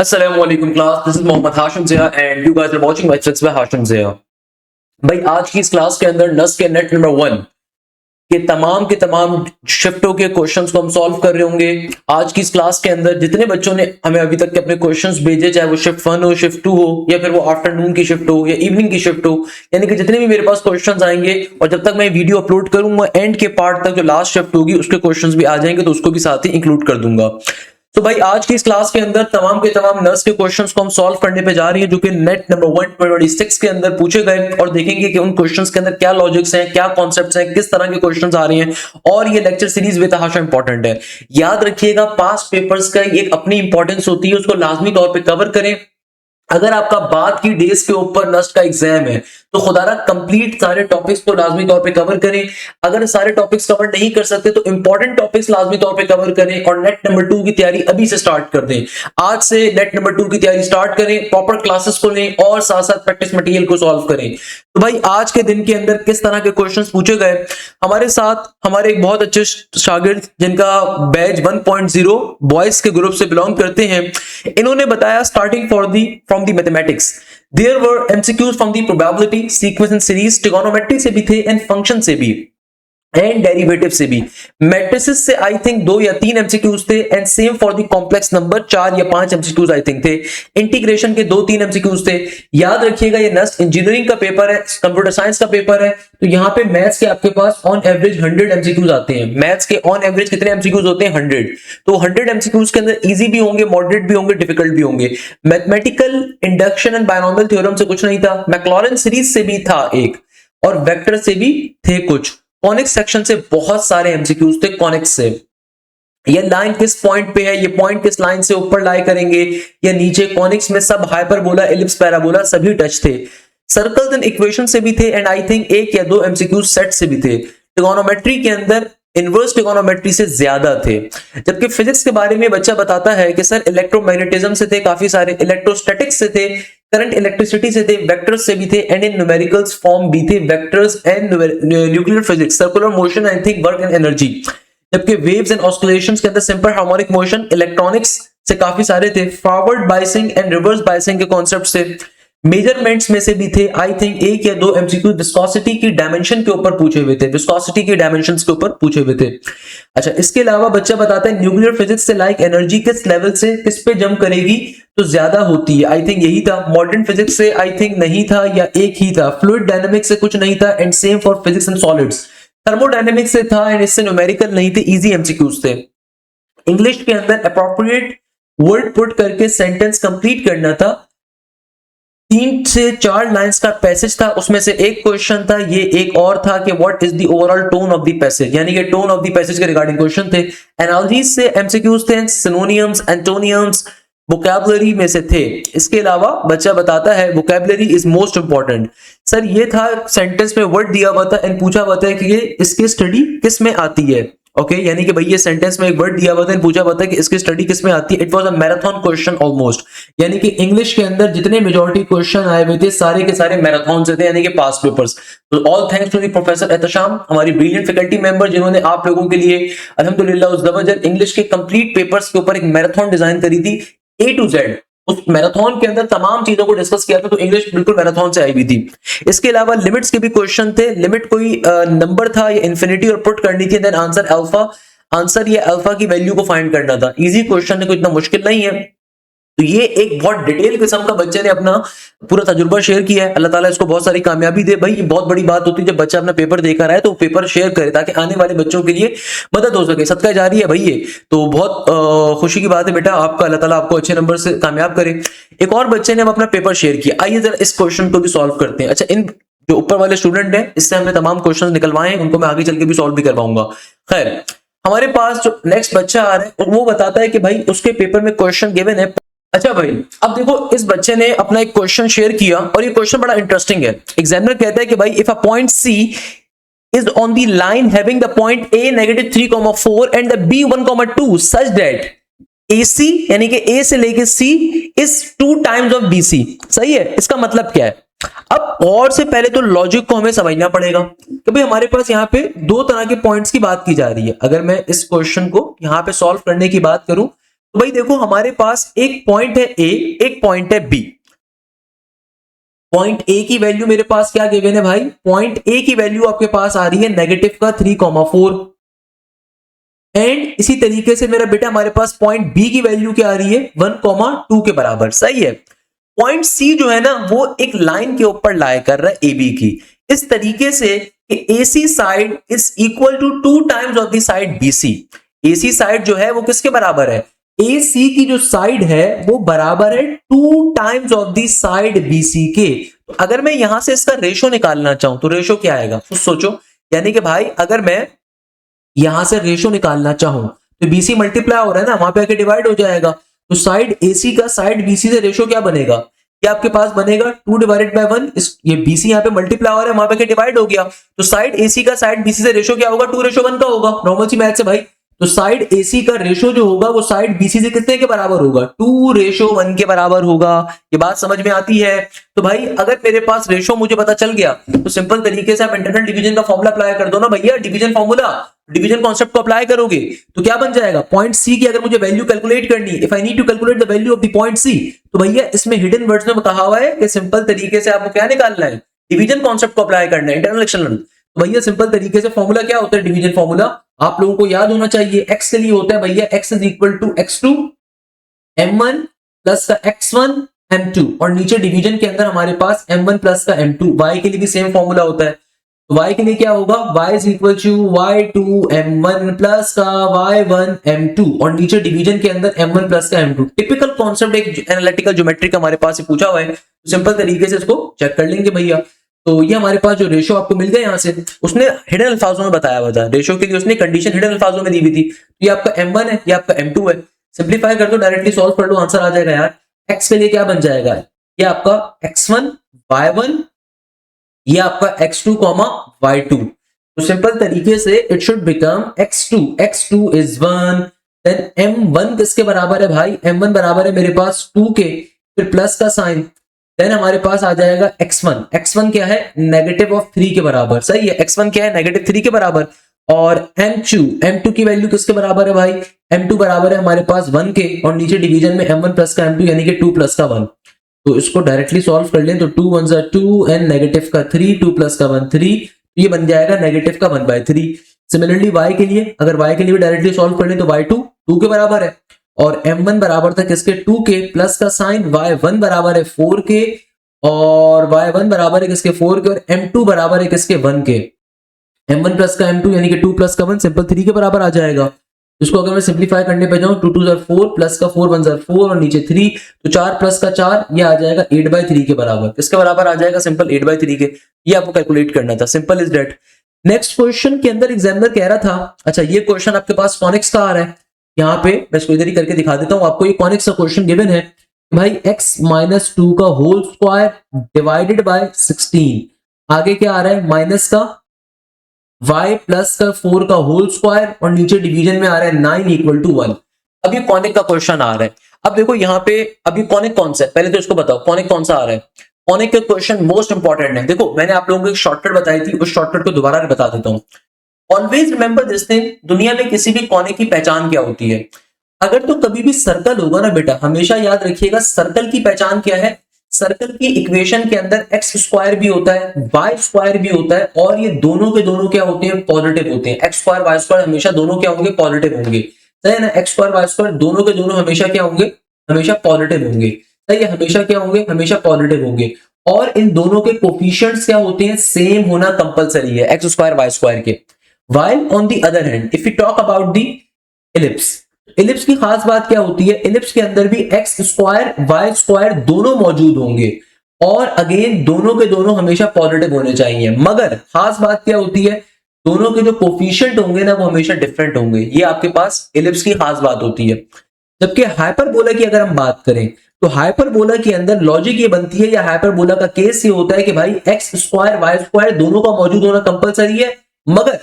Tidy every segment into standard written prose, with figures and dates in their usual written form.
Assalamualaikum class, this is Mohammad Hashim Zia and you guys are watching my Tricks by Hashim Zia। भाई आज की इस class के अंदर नस के नेट नंबर 1 के तमाम शिफ्टों के क्वेश्चंस को हम सॉल्व कर रहे होंगे। आज की इस क्लास के अंदर जितने बच्चों ने हमें अभी तक के अपने क्वेश्चंस भेजे, चाहे वो शिफ्ट 1 हो, शिफ्ट 2 हो, या फिर वो आफ्टरनून की शिफ्ट हो या इवनिंग की शिफ्ट हो, यानी कि जितने भी मेरे पास क्वेश्चंस आएंगे और जब तक मैं वीडियो अपलोड करूंगा एंड के पार्ट तक जो लास्ट शिफ्ट होगी उसके क्वेश्चंस भी आ जाएंगे, तो उसको भी साथ ही इंक्लूड कर दूंगा। तो भाई आज की इस क्लास के अंदर तमाम के तमाम नर्स के क्वेश्चंस को हम सॉल्व करने पे जा रही हैं, जो कि नेट नंबर 126 के अंदर पूछे गए, और देखेंगे कि उन क्वेश्चंस के अंदर क्या लॉजिक्स हैं, क्या कॉन्सेप्ट्स हैं, किस तरह के क्वेश्चंस आ रहे हैं। और ये लेक्चर सीरीज बेतहाशा इंपॉर्टेंट है। याद रखिएगा, पास्ट पेपर्स का एक अपनी इंपॉर्टेंस होती है, उसको लाजमी तौर पर कवर करें। अगर आपका बाद की डेज के ऊपर नस्ट का एग्जाम है तो खुदारा कंप्लीट सारे टॉपिक्स को लाजमी तौर पे कवर करें। अगर सारे टॉपिक्स कवर नहीं कर सकते तो इंपॉर्टेंट टॉपिक्स लाजमी तौर पे कवर करें और नेट नंबर 2 की तैयारी अभी से स्टार्ट कर दें। आज से नेट नंबर 2 की तैयारी स्टार्ट करें, प्रॉपर क्लासेस को लें और साथ साथ प्रैक्टिस मटेरियल को सॉल्व करें। तो भाई आज के दिन के अंदर किस तरह के क्वेश्चंस पूछे गए, हमारे साथ हमारे एक बहुत अच्छे शागिर्द जिनका बैच 1.0 बॉयज के ग्रुप से बिलोंग करते हैं, इन्होंने बताया starting from the mathematics there were MCQs from the probability, sequence and series, trigonometry से भी थे एंड फंक्शन से भी एंड डेरिवेटिव से भी। मैट्रिसेस से आई थिंक 2 या 3 एमसीक्यूज थे and same for the complex number 4 या 5 एमसीक्यूज आई थिंक थे। इंटीग्रेशन के 2-3 एमसीक्यूज थे। याद रखिएगा ये नस्ट इंजीनियरिंग का पेपर है, कंप्यूटर साइंस का पेपर है, तो यहाँ पे मैथ्स के आपके पास ऑन एवरेज 100 एमसीक्यूज आते हैं। मैथ्स के ऑन एवरेज कितने एमसीक्यूज होते हैं? 100। तो 100 एमसीक्यूज के अंदर इजी भी होंगे, मॉडरेट भी होंगे, डिफिकल्ट भी होंगे। Mathematical induction and binomial theorem से कुछ नहीं था, मैक्लॉरेन सीरीज से भी था एक, और वेक्टर से भी थे कुछ। कॉनिक्स सेक्शन से बहुत सारे एमसीक्यूज थे कॉनिक्स से। ये लाइन किस पॉइंट पे है, ये पॉइंट किस लाइन से ऊपर लाई करेंगे या नीचे, कॉनिक्स में सब हाइपरबोला, एलिप्स, पैराबोला सभी टच थे। सर्कल्स एंड इक्वेशन से भी थे एंड आई थिंक 1 या 2 एमसीक्यूज सेट से भी थे। ट्रिगोनोमेट्री के अंदर इनवर्स ट्रिगोनोमेट्री से ज्यादा थे। जबकि फिजिक्स के बारे में बच्चा बताता है कि सर इलेक्ट्रोमैग्नेटिज्म से थे काफी सारे, इलेक्ट्रोस्टैटिक्स से थे, करंट इलेक्ट्रिसिटी से थे, वेक्टर्स से भी थे एंड इन न्यूमेरिकल्स फॉर्म भी थे, vectors and nuclear physics, circular motion, I think work and energy. जबकि वेव्स एंड ऑस्किलेशंस के अंदर सिंपल हार्मोनिक मोशन, इलेक्ट्रॉनिक्स से काफी सारे थे, forward biasing and reverse biasing के कॉन्सेप्ट थे। मेजरमेंट्स में से भी थे आई थिंक 1 या 2 एमसीक्यू विस्कोसिटी की डायमेंशन के ऊपर पूछे हुए थे, विस्कोसिटी की डायमेंशंस के ऊपर पूछे हुए थे। अच्छा, इसके अलावा बच्चा बताता है न्यूक्लियर फिजिक्स से लाइक एनर्जी किस लेवल से किस पे जंप करेगी तो ज्यादा होती है, आई थिंक यही था। मॉडर्न फिजिक्स से आई थिंक नहीं था या एक ही था। फ्लूइड डायनामिक्स से कुछ नहीं था and same for physics and solids. Thermodynamics से था एंड इससे न्यूमेरिकल नहीं थे, इजी एमसीक्यूज थे। इंग्लिश के अंदर अप्रोप्रिएट वर्ड पुट करके सेंटेंस कंप्लीट करना था। 3 से 4 लाइंस का पैसेज था, उसमें से एक क्वेश्चन था, ये एक और था कि what is the overall tone of the passage, यानी कि टोन ऑफ द पैसेज के रिगार्डिंग क्वेश्चन थे। एनालॉजीज से एमसीक्यूज थे, सिनोनियम्स, एंटोनियम्स, वोकैबुलरी में से थे। इसके अलावा बच्चा बताता है vocabulary is most important. Sir ये था सेंटेंस में वर्ड दिया हुआ था एंड पूछा हुआ था कि ये इसकी स्टडी किस में आती है। ओके, यानी कि भाई ये सेंटेंस में एक वर्ड दिया हुआ था, पूछा हुआ था कि इसकी स्टडी किस में आती है। It was a marathon question almost, यानी कि इंग्लिश के अंदर जितने मेजॉरिटी क्वेश्चन आए हुए थे सारे के सारे मैराथन से थे, यानी कि पास्ट पेपर्स। तो all thanks to the professor Ehtesham, हमारी ब्रिलियंट फैकल्टी मेंबर, जिन्होंने आप लोगों के लिए अल्हम्दुलिल्लाह उस जबरदस्त इंग्लिश के कंप्लीट पेपर्स के ऊपर एक मैराथन डिजाइन करी थी A to Z। उस मैराथन के अंदर तमाम चीजों को डिस्कस किया था, तो इंग्लिश बिल्कुल मैराथन से आई हुई थी। इसके अलावा लिमिट्स के भी क्वेश्चन थे। लिमिट कोई नंबर था या इंफिनिटी और पुट करनी थी, देन आंसर अल्फा, आंसर ये अल्फा की वैल्यू को फाइंड करना था। इजी क्वेश्चन है, कोई इतना मुश्किल नहीं है। तो ये एक बहुत डिटेल किस्म का बच्चे ने अपना पूरा तजुर्बा शेयर किया है। अल्लाह ताला इसको बहुत सारी कामयाबी दे। भाई ये बहुत बड़ी बात होती है जब बच्चा अपना पेपर देकर आए तो पेपर शेयर करे, ताकि आने वाले बच्चों के लिए मदद हो सके। सदका जारी है भाई ये, तो बहुत खुशी की बात है बेटा आपका, अल्लाह ताला आपको अच्छे नंबर से कामयाब करे। एक और बच्चे ने अपना पेपर शेयर किया, आइए जरा इस क्वेश्चन को भी सॉल्व करते हैं। अच्छा, इन जो ऊपर वाले स्टूडेंट हैं इससे हमने तमाम क्वेश्चन निकलवाए, उनको मैं आगे चल के भी सॉल्व भी करवाऊंगा। खैर, हमारे पास जो नेक्स्ट बच्चा आ रहा है वो बताता है कि भाई उसके पेपर में क्वेश्चन गिवन है। अच्छा भाई, अब देखो इस बच्चे ने अपना एक क्वेश्चन शेयर किया और ये क्वेश्चन बड़ा इंटरेस्टिंग है। एग्जामिनर कहता है कि भाई if a point C is on the line having the point a -3,4 and the b 1,2 such that AC यानी कि A से लेके C is 2 times of BC। सही है, इसका मतलब क्या है? अब और से पहले तो लॉजिक को हमें समझना पड़ेगा कि भाई हमारे पास यहाँ पे 2 तरह के पॉइंट्स की बात की जा रही है। अगर मैं इस क्वेश्चन को यहाँ पे सॉल्व करने की बात करूं तो भाई देखो हमारे पास एक पॉइंट है ए, एक पॉइंट है बी। पॉइंट ए की वैल्यू मेरे पास क्या गिवन है भाई, पॉइंट ए की वैल्यू आपके पास आ रही है नेगेटिव का 3,4 एंड इसी तरीके से मेरा बेटा हमारे पास पॉइंट बी की वैल्यू क्या आ रही है 1,2 के बराबर। सही है। पॉइंट सी जो है ना वो एक लाइन के ऊपर लाई कर रहा है ए बी की, इस तरीके से कि AC side is equal to 2 times of the side BC। AC side जो है वो किसके बराबर है, AC की जो साइड है वो बराबर है 2 times of the side BC के। तो अगर मैं यहां से इसका रेशो निकालना चाहूं तो रेशो क्या आएगा, तो सोचो, यानी कि भाई अगर मैं यहां से रेशो निकालना चाहूं तो BC मल्टीप्लाई हो रहा है ना, वहां पे आके डिवाइड हो जाएगा। तो साइड AC का साइड BC से रेशो क्या बनेगा, क्या आपके पास बनेगा 2 डिवाइडेड बाय 1। ये BC यहाँ पे मल्टीप्लाई हो रहा है, वहां पे डिवाइड हो गया। तो साइड AC का साइड BC से रेशो क्या होगा, 2:1 का होगा। नॉर्मल सी मैथ से भाई, तो साइड AC का रेशो जो होगा वो साइड BC से कितने के बराबर होगा, 2:1 के बराबर होगा। ये बात समझ में आती है। तो भाई अगर मेरे पास रेशो मुझे पता चल गया तो सिंपल तरीके से आप इंटरनल डिवीजन का फॉर्मूला अप्लाई कर दो ना भैया, डिवीजन फॉर्मूला, डिवीजन कॉन्सेप्ट को अप्लाई करोगे तो क्या बन जाएगा, पॉइंट सी की अगर मुझे वैल्यू कैलकुलेट करनी है, if I need to calculate the value of the point C, तो भैया इसमें हिडन वर्ड्स में कहा हुआ है कि सिंपल तरीके से आपको क्या निकालना है, डिवीजन कॉन्सेप्ट को अप्लाई करना है, इंटरनल एक्सटर्नल। तो भैया सिंपल तरीके से फॉर्मूला क्या होता है, डिवीजन फॉर्मूला आप लोगों को याद होना चाहिए। एक्स के लिए होता है भैया x is equal to x2 m1 plus का x1 m2, और नीचे डिवीजन के अंदर हमारे पास m1 प्लस का m2। y के लिए भी सेम फॉर्मूला होता है, तो y के लिए क्या होगा, y is equal to y2 m1 plus का y1 m2, और नीचे डिवीजन के अंदर m1 प्लस का m2। टिपिकल कॉन्सेप्ट एक एनालिटिकल ज्योमेट्री का हमारे पास पूछा हुआ है, तो सिंपल तरीके से इसको चेक कर लेंगे भैया। तो ये हमारे पास जो रेशो आपको मिल गया, यहां से उसने हिडन अल्फाजों में बताया हुआ था, रेशो के लिए उसने कंडीशन हिडन अल्फाजों में दी हुई थी। ये आपका m1 है, ये आपका m2 है। सिंप्लीफाई कर दो, डायरेक्टली सॉल्व कर लो, आंसर आ जाएगा यार। x के लिए क्या बन जाएगा, ये आपका x1 y1, ये आपका x2 y2। तो सिंपल तरीके से it should become x2 is 1, then m1 किसके बराबर है भाई, m1 बराबर है मेरे पास 2 के, फिर प्लस का साइन, देन हमारे पास आ जाएगा x1 क्या है, नेगेटिव ऑफ 3 के बराबर। सही है, x1 क्या है, नेगेटिव 3 के बराबर। और m2 की वैल्यू किसके बराबर है भाई, m2 बराबर है हमारे पास 1 के, और नीचे डिवीजन में m1 प्लस का m2 यानी कि 2 प्लस का 1। तो इसको डायरेक्टली सॉल्व कर लें तो 2 1 2 एंड नेगेटिव का 3, 2 प्लस का 1 3, ये बन जाएगा नेगेटिव का 1/3। सिमिलरली y के लिए, अगर y के लिए भी डायरेक्टली सॉल्व कर लें तो y2 2 के बराबर है, और m1 बराबर था किसके 2 के, प्लस का साइन y1 बराबर है 4 के, और y1 बराबर है किसके 4 के, और m2 बराबर है किसके 1 के। m1 प्लस का m2 यानी कि 2 प्लस का 1 सिंपल 3 के बराबर आ जाएगा। इसको अगर मैं सिंप्लीफाई करने पे जाऊं 2 2 4 प्लस का 4 1 4 और नीचे 3, तो 4 प्लस का 4 ये आ जाएगा 8/3 के बराबर। किसके बराबर आ जाएगा, सिंपल 8/3 के। ये आपको कैलकुलेट करना था, simple is that. Next question के अंदर एग्जामिनर कह रहा था, अच्छा ये क्वेश्चन आपके पास कॉनिक्स का आ रहा है, यहाँ पे मैं इसको इधर ही करके दिखा देता हूँ आपको। ये कॉनिक्स का क्वेश्चन गिवन है भाई, x-2 का होल स्क्वायर डिवाइडेड बाय 16, आगे क्या आ रहा है माइनस का y प्लस का 4 का होल स्क्वायर, और नीचे डिवीजन में आ रहा है 9 इक्वल टू 1। अब ये कॉनिक का क्वेश्चन आ रहा है। अब देखो यहाँ पे अभी कॉनिक कौन सा है, पहले तो इसको बताओ कॉनिक कौन सा आ रहा है। कॉनिक का क्वेश्चन मोस्ट इंपॉर्टेंट है। देखो मैंने आप लोगों को एक शॉर्टकट बताई थी, उस शॉर्टकट को दोबारा बता देता हूँ। ऑलवेज रिमेंबर दिस थिंग, दुनिया में किसी भी कॉनिक की पहचान क्या होती है। अगर तो कभी भी सर्कल होगा ना बेटा, हमेशा याद रखिएगा सर्कल की पहचान क्या है, सर्कल की इक्वेशन के अंदर एक्स स्क्वायर भी होता है, वाई स्क्वायर भी होता है, और ये दोनों के दोनों क्या होते हैं, पॉजिटिव होते हैं। एक्स स्क्वायर वाई स्क्वायर हमेशा दोनों क्या होंगे, पॉजिटिव होंगे। सही है ना, एक्स स्क्वायर वाई स्क्वायर दोनों के दोनों हमेशा क्या होंगे, हमेशा पॉजिटिव होंगे। सही है, हमेशा क्या होंगे, हमेशा पॉजिटिव होंगे। और इन दोनों के कोफिशिएंट्स क्या होते हैं, सेम होना कंपलसरी है, एक्स स्क्वायर वाई स्क्वायर के। While on the other hand, if we talk about the ellipse, ellipse की खास बात क्या होती है, इलिप्स के अंदर भी एक्स स्क्वायर वाई स्क्वायर दोनों मौजूद होंगे, और अगेन दोनों के दोनों हमेशा पॉजिटिव होने चाहिए। मगर खास बात क्या होती है, दोनों के जो कोफिशिएंट होंगे ना वो हमेशा डिफरेंट होंगे। ये आपके पास इलिप्स की खास बात होती है। जबकि हाइपरबोला की अगर हम बात करें तो हाइपरबोला के अंदर लॉजिक ये बनती है, या हाइपरबोला का केस ये होता है कि भाई एक्स स्क्वायर वाई स्क्वायर दोनों का मौजूद होना कंपलसरी है, मगर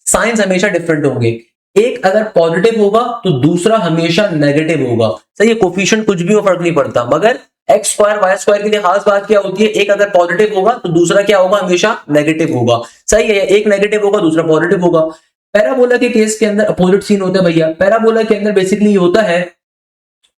साइंस हमेशा डिफरेंट होंगे। एक अगर पॉजिटिव होगा तो दूसरा हमेशा नेगेटिव होगा। सही है, कोफिशिएंट कुछ भी हो फर्क नहीं पड़ता, मगर एक्स स्क्वायर वाई स्क्वायर के लिए खास बात क्या होती है, एक अगर पॉजिटिव होगा तो दूसरा क्या होगा, हमेशा नेगेटिव होगा। सही है, एक नेगेटिव होगा दूसरा पॉजिटिव होगा। पैराबोला के केस के अंदर अपोजिट सीन होता है भैया। पैराबोला के अंदर बेसिकली ये होता है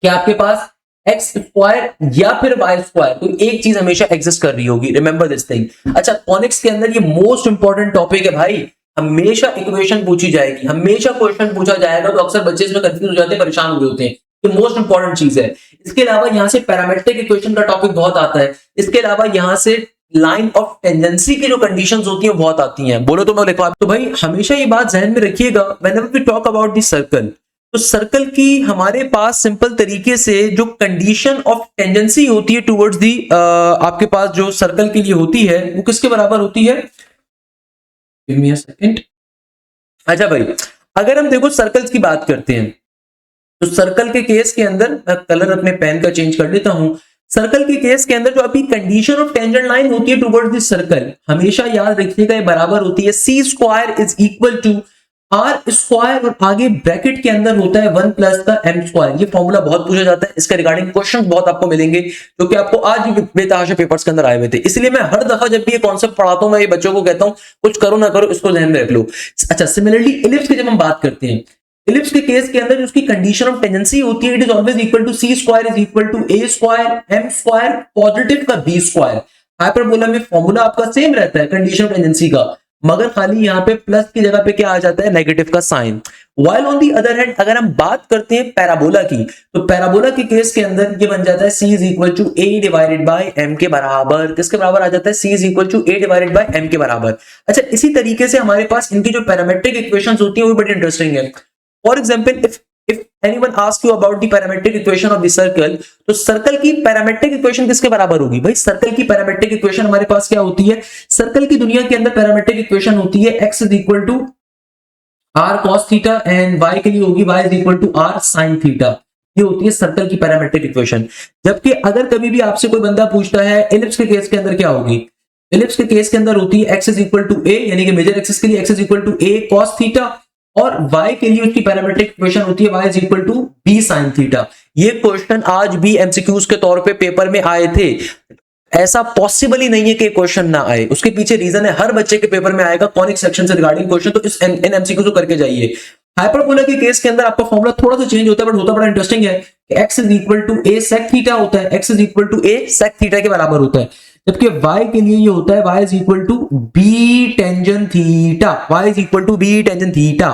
कि आपके पास एक्स स्क्वायर या फिर वाई स्क्वायर कोई एक चीज हमेशा एग्जिस्ट कर रही होगी, रिमेंबर दिस थिंग। अच्छा, कॉनिक्स के अंदर ये मोस्ट इंपॉर्टेंट टॉपिक है भाई, हमेशा इक्वेशन पूछी जाएगी, हमेशा क्वेश्चन पूछा जाएगा, तो अक्सर बच्चे इसमें कंफ्यूज हो जाते हैं, परेशान हो रहे होते हैं, ये मोस्ट इंपॉर्टेंट चीज है। इसके अलावा यहाँ से पैरामेट्रिक इक्वेशन का टॉपिक बहुत आता है, इसके अलावा यहाँ से लाइन ऑफ टेंजेंसी की जो कंडीशंस होती हैं बहुत आती हैं, बोलो तो मैं लिखवा। तो भाई हमेशा ये बात ध्यान में रखिएगा, whenever we talk about the circle, तो सर्कल की हमारे पास सिंपल तरीके से जो कंडीशन ऑफ टेंजेंसी होती है टुवर्ड्स दी, आपके पास जो सर्कल के लिए होती है वो किसके बराबर होती है, गिव मी अ सेकंड। अच्छा भाई, अगर हम देखो सर्कल्स की बात करते हैं, तो सर्कल के केस के अंदर कलर अपने पेन का चेंज कर लेता हूं। सर्कल के केस के अंदर जो अभी कंडीशन ऑफ टेंजेंट लाइन होती है टुवर्ड्स दिस सर्कल, हमेशा याद रखिएगा ये बराबर होती है C square is equal to R square, और आगे ब्रैकेट के अंदर होता है 1 प्लस का एम स्क्वायर। ये फॉर्मूला बहुत पूछा जाता है, इसके रिगार्डिंग क्वेश्चंस बहुत आपको मिलेंगे जो कि आपको आज भी बेतहाशा पेपर्स के अंदर आए हुए थे। इसलिए मैं हर दफा जब भी ये कॉन्सेप्ट पढ़ाता हूं, मैं ये बच्चों को कहता हूं कुछ करो ना करो इसको ध्यान में रख लो। अच्छा, सिमिलरली इलिप्स की जब हम बात करते हैं, इलिप्स के केस के अंदर उसकी कंडीशन ऑफ टेंजेंसी होती है, it is always equal to C square is equal to A square M square positive का बी स्क्वायर। हाइपरबोला में फॉर्मूला आपका सेम रहता है कंडीशन ऑफ टेंजेंसी का, मगर खाली यहाँ पे प्लस की जगह पे क्या आ जाता है, नेगेटिव का sign. While on the other hand अगर हम बात करते हैं पैराबोला की, तो पैराबोला के केस के अंदर ये बन जाता है C is equal to A divided by M के बराबर, किसके बराबर आ जाता है, C is equal to A divided by M के बराबर। अच्छा, इसी तरीके से हमारे पास इनकी जो पैरामेट्रिक इक्वेशंस होती है वो बड़ी इंटरेस्टिंग है। For example if anyone asks you about the parametric equation of the circle, तो सर्कल की पैरामेट्रिक इक्वेशन किसके बराबर होगी भाई, सर्कल की पैरामेट्रिक इक्वेशन हमारे पास क्या होती है, सर्कल की दुनिया के अंदर पैरामेट्रिक इक्वेशन होती है x is equal to R cos theta and y के लिए होगी y is equal to R sine theta. ये होती है सर्कल की पैरामेट्रिक इक्वेशन। जबकि अगर कभी भी आपसे कोई बंदा पूछता है इलिप्स के केस के अंदर क्या होगी, इलिप्स के केस के अंदर होती है x is equal to a, यानी कि मेजर एक्सिस के लिए x is equal to a cos theta, और y के लिए उसकी पैरामेट्रिक इक्वेशन होती है y is equal to b sin theta. ये क्वेश्चन आज भी एमसीक्यूज के तौर पे पेपर में आए थे, ऐसा पॉसिबल ही नहीं है कि क्वेश्चन ना आए, उसके पीछे रीजन है, हर बच्चे के पेपर में आएगा कॉनिक सेक्शन से रिगार्डिंग क्वेश्चन, तो इस इन एमसीक्यूज को करके जाइए। हाइपरबोला के केस के अंदर आपका फॉर्मूला थोड़ा सा चेंज होता है, बट होता बड़ा इंटरेस्टिंग है कि x is equal to a sec theta होता है, x is equal to a sec theta के बराबर होता है, जबकि y के लिए ये होता है y is equal to b tangent theta, y is equal to b tangent theta.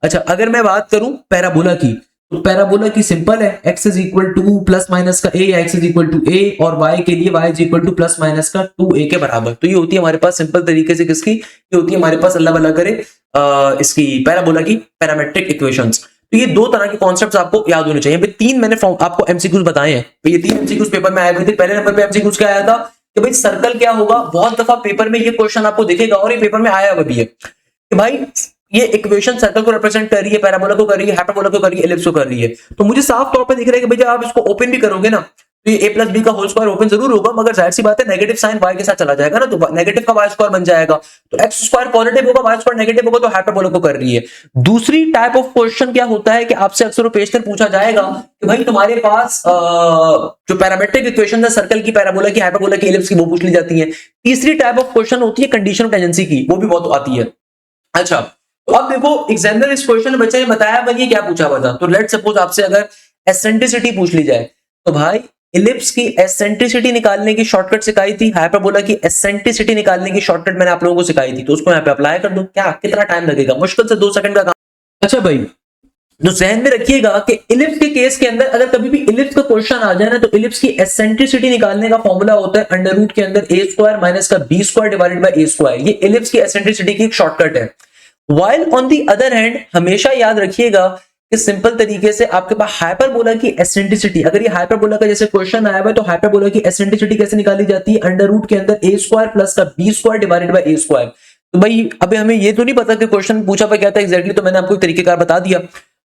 अच्छा, अगर मैं बात करूं पैराबोला की, तो पैराबोला की सिंपल है, x is equal to plus minus का a या x is equal to a, और y के लिए y is equal to plus minus का 2a के बराबर। तो ये होती है हमारे पास सिंपल तरीके से किसकी, ये होती है हमारे पास अल्लाह भला करे इसकी पैराबोला की पैरामेट्रिक इक्वेशंस। तो ये दो तरह के कॉन्सेप्ट्स आपको याद होने चाहिए। तीन मैंने आपको एमसीक्यूज बताए हैं, तो ये तीन एमसीक्यूज पेपर में आए हुए थे। पहले नंबर पे एमसीक्यूज क्या आया था कि भाई सर्कल क्या होगा, बहुत दफा पेपर में ये क्वेश्चन आपको दिखेगा और ये पेपर में आया हुआ भी है कि भाई ये इक्वेशन सर्कल को रिप्रेजेंट कर रही है, पैराबोला को कर रही है, हाइपरबोला को कर रही है, एलिप्स को कर रही है। तो मुझे साफ तौर पे दिख रहा है कि भाई जब आप इसको ओपन भी करोगे ना, तो ये a प्लस बी का होल स्क्वायर ओपन जरूर होगा, मगर जाहिर सी बात है नेगेटिव साइन y के साथ चला जाएगा ना, तो नेगेटिव का y स्क्वायर बन जाएगा, तो x स्क्वायर पॉजिटिव होगा, y स्क्वायर नेगेटिव होगा, तो हाइपरबोला को कर रही है। दूसरी टाइप ऑफ क्वेश्चन क्या होता है कि आपसे अक्सर पेशतर पूछा जाएगा कि भाई तुम्हारे पास जो पैरामेट्रिक इक्वेशन है सर्कल की, पैराबोला की, हाइपरबोला की, एलिप्स की, वो पूछ ली जाती है। तीसरी टाइप ऑफ क्वेश्चन होती है कंडीशन ऑफ टेंजेंसी की, वो भी बहुत आती है। अच्छा, तो अब देखो एग्जामिनर इस क्वेश्चन में बच्चे ने बताया भाई ये क्या पूछा हुआ था, तो लेट सपोज आपसे अगर एसेंट्रिसिटी पूछ ली जाए, तो भाई इलिप्स की एसेंट्रिसिटी निकालने की शॉर्टकट सिखाई थी, हाइपरबोला की एसेंट्रिसिटी निकालने की शॉर्टकट मैंने आप लोगों को सिखाई थी, तो उसको यहाँ पे अप्लाई कर दो। क्या कितना टाइम लगेगा, मुश्किल से 2 सेकंड का काम। अच्छा भाई, तो जहन में रखिएगा कि इलिप्स के केस के अंदर अगर कभी भी इलिप्स का क्वेश्चन आ जाए ना, तो इलिप्स की एसेंट्रिसिटी निकालने का फॉर्मूला होता है अंडर रूट के अंदर a स्क्वायर माइनस का b square divided bye a square. ये इलिप्स की एसेंट्रिसिटी की एक शॉर्टकट है। While on the other hand, हमेशा याद रखिएगा कि सिंपल तरीके से आपके पास हाइपरबोला की एसेंट्रिसिटी, अगर ये हाइपरबोला का जैसे क्वेश्चन आया हुआ है, तो हाइपरबोला की एसेंट्रिसिटी कैसे निकाली जाती है, अंडर रूट के अंदर a स्क्वायर प्लस का b square divided bye a square. तो भाई अभी हमें ये तो नहीं पता कि क्वेश्चन पूछा हुआ क्या था एग्जैक्टली, तो मैंने आपको एक तरीकेकार बता दिया।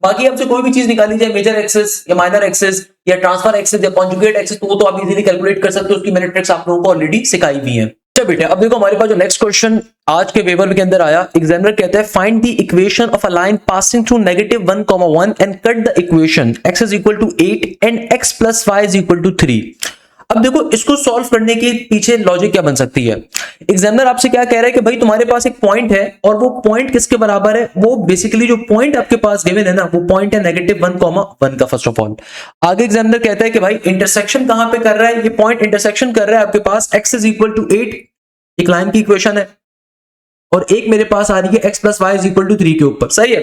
बाकी आपसे कोई भी चीज निकाली जाए, मेजर एक्सेस या माइनर एक्सेस या ट्रांसफर एक्सेस या कॉन्जुगेट एक्सेस, तो वो तो आप इजीली कैलकुलेट कर सकते हो, उसकी मैंने ट्रिक्स आप लोगों को ऑलरेडी सिखाई हुई है। अच्छा बेटा, अब देखो हमारे पास जो नेक्स्ट क्वेश्चन आज के पेपर के अंदर आया, एग्जामिनर कहता है find the equation of a line passing through -1, 1 and cut the equation x is equal to 8 and x plus y is equal to 3। अब देखो इसको सॉल्व करने के पीछे लॉजिक क्या बन सकती है। एग्जामिनर आपसे क्या कह रहा है कि भाई तुम्हारे पास एक पॉइंट है और वो पॉइंट किसके बराबर है, वो बेसिकली जो पॉइंट आपके पास गिवन है ना वो पॉइंट है -1,1 का। फर्स्ट ऑफ ऑल आगे एग्जामिनर कहता है कि भाई इंटरसेक्शन कहां पे कर रहा है, ये पॉइंट इंटरसेक्शन कर रहा है आपके पास x इज इक्वल टू 8, एक लाइन की इक्वेशन है, और एक मेरे पास आ रही है x plus y is equal to 3 के ऊपर, सही है।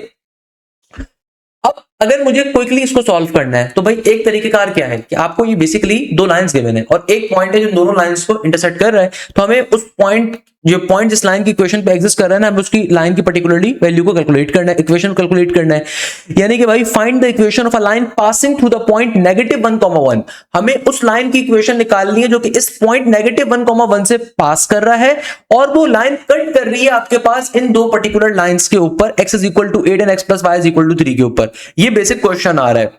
अब अगर मुझे क्विकली इसको सॉल्व करना है तो भाई एक तरीके कार क्या है कि आपको ये बेसिकली दो लाइंस गिवन है और एक पॉइंट है जो दोनों लाइंस को इंटरसेक्ट कर रहा है, तो हमें उस पॉइंट जो पॉइंट जिस लाइन की इक्वेशन पे एग्जिस्ट कर रहा है ना, हमें उसकी लाइन की पर्टिकुलरली वैल्यू को कैलकुलेट करना है, इक्वेशन कैलकुलेट करना है। यानी कि भाई find the equation of a line passing through the point -1,1, हमें उस लाइन की इक्वेशन निकालनी है जो कि इस पॉइंट -1,1 से पास कर रहा है और वो लाइन कट कर रही है आपके पास इन दो पर्टिकुलर लाइंस के ऊपर, x is equal to 8 and x plus y is equal to 3 के ऊपर। ये बेसिक क्वेश्चन आ रहा है।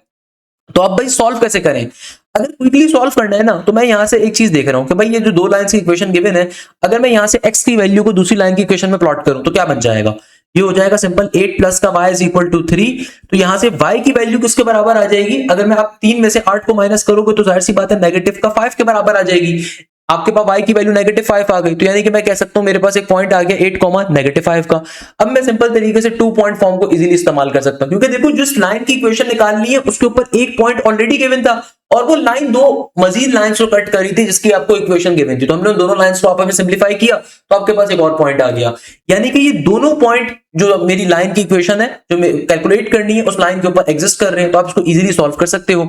तो अब भाई सॉल्व कैसे करें, अगर क्विकली सॉल्व करना है ना तो मैं यहां से एक चीज देख रहा हूं कि भाई ये जो दो लाइंस की इक्वेशन गिवन है, अगर मैं यहां से x की वैल्यू को दूसरी लाइन की इक्वेशन में प्लॉट करूं तो क्या बन जाएगा, ये हो जाएगा सिंपल 8 प्लस का y इज इक्वल टू 3। तो यहां से y की वैल्यू किसके बराबर आ जाएगी, अगर मैं आप 3 में से 8 को माइनस करोगे तो जाहिर सी बात है नेगेटिव का 5 के बराबर आ जाएगी। आपके पास y की वैल्यू -5 आ गई, तो यानी कि मैं कह सकता हूं मेरे पास एक पॉइंट आ गया 8, -5 का। अब मैं सिंपल तरीके से 2 पॉइंट फॉर्म को इजीली इस्तेमाल कर सकता हूं, क्योंकि देखो जिस लाइन की इक्वेशन निकालनी है उसके ऊपर एक पॉइंट ऑलरेडी गिवन था और वो लाइन दो मजीद लाइंस को कट करी थी जिसकी आपको इक्वेशन गिवन थी, तो हमने उन दोनों लाइंस को आपस में सिंप्लीफाई किया तो आपके पास एक और पॉइंट आ गया। यानी कि ये दोनों पॉइंट जो मेरी लाइन की इक्वेशन है जो कैलकुलेट करनी है उस लाइन के ऊपर एग्जिस्ट कर रहे हैं, तो आप इसको इजीली सॉल्व कर सकते हो।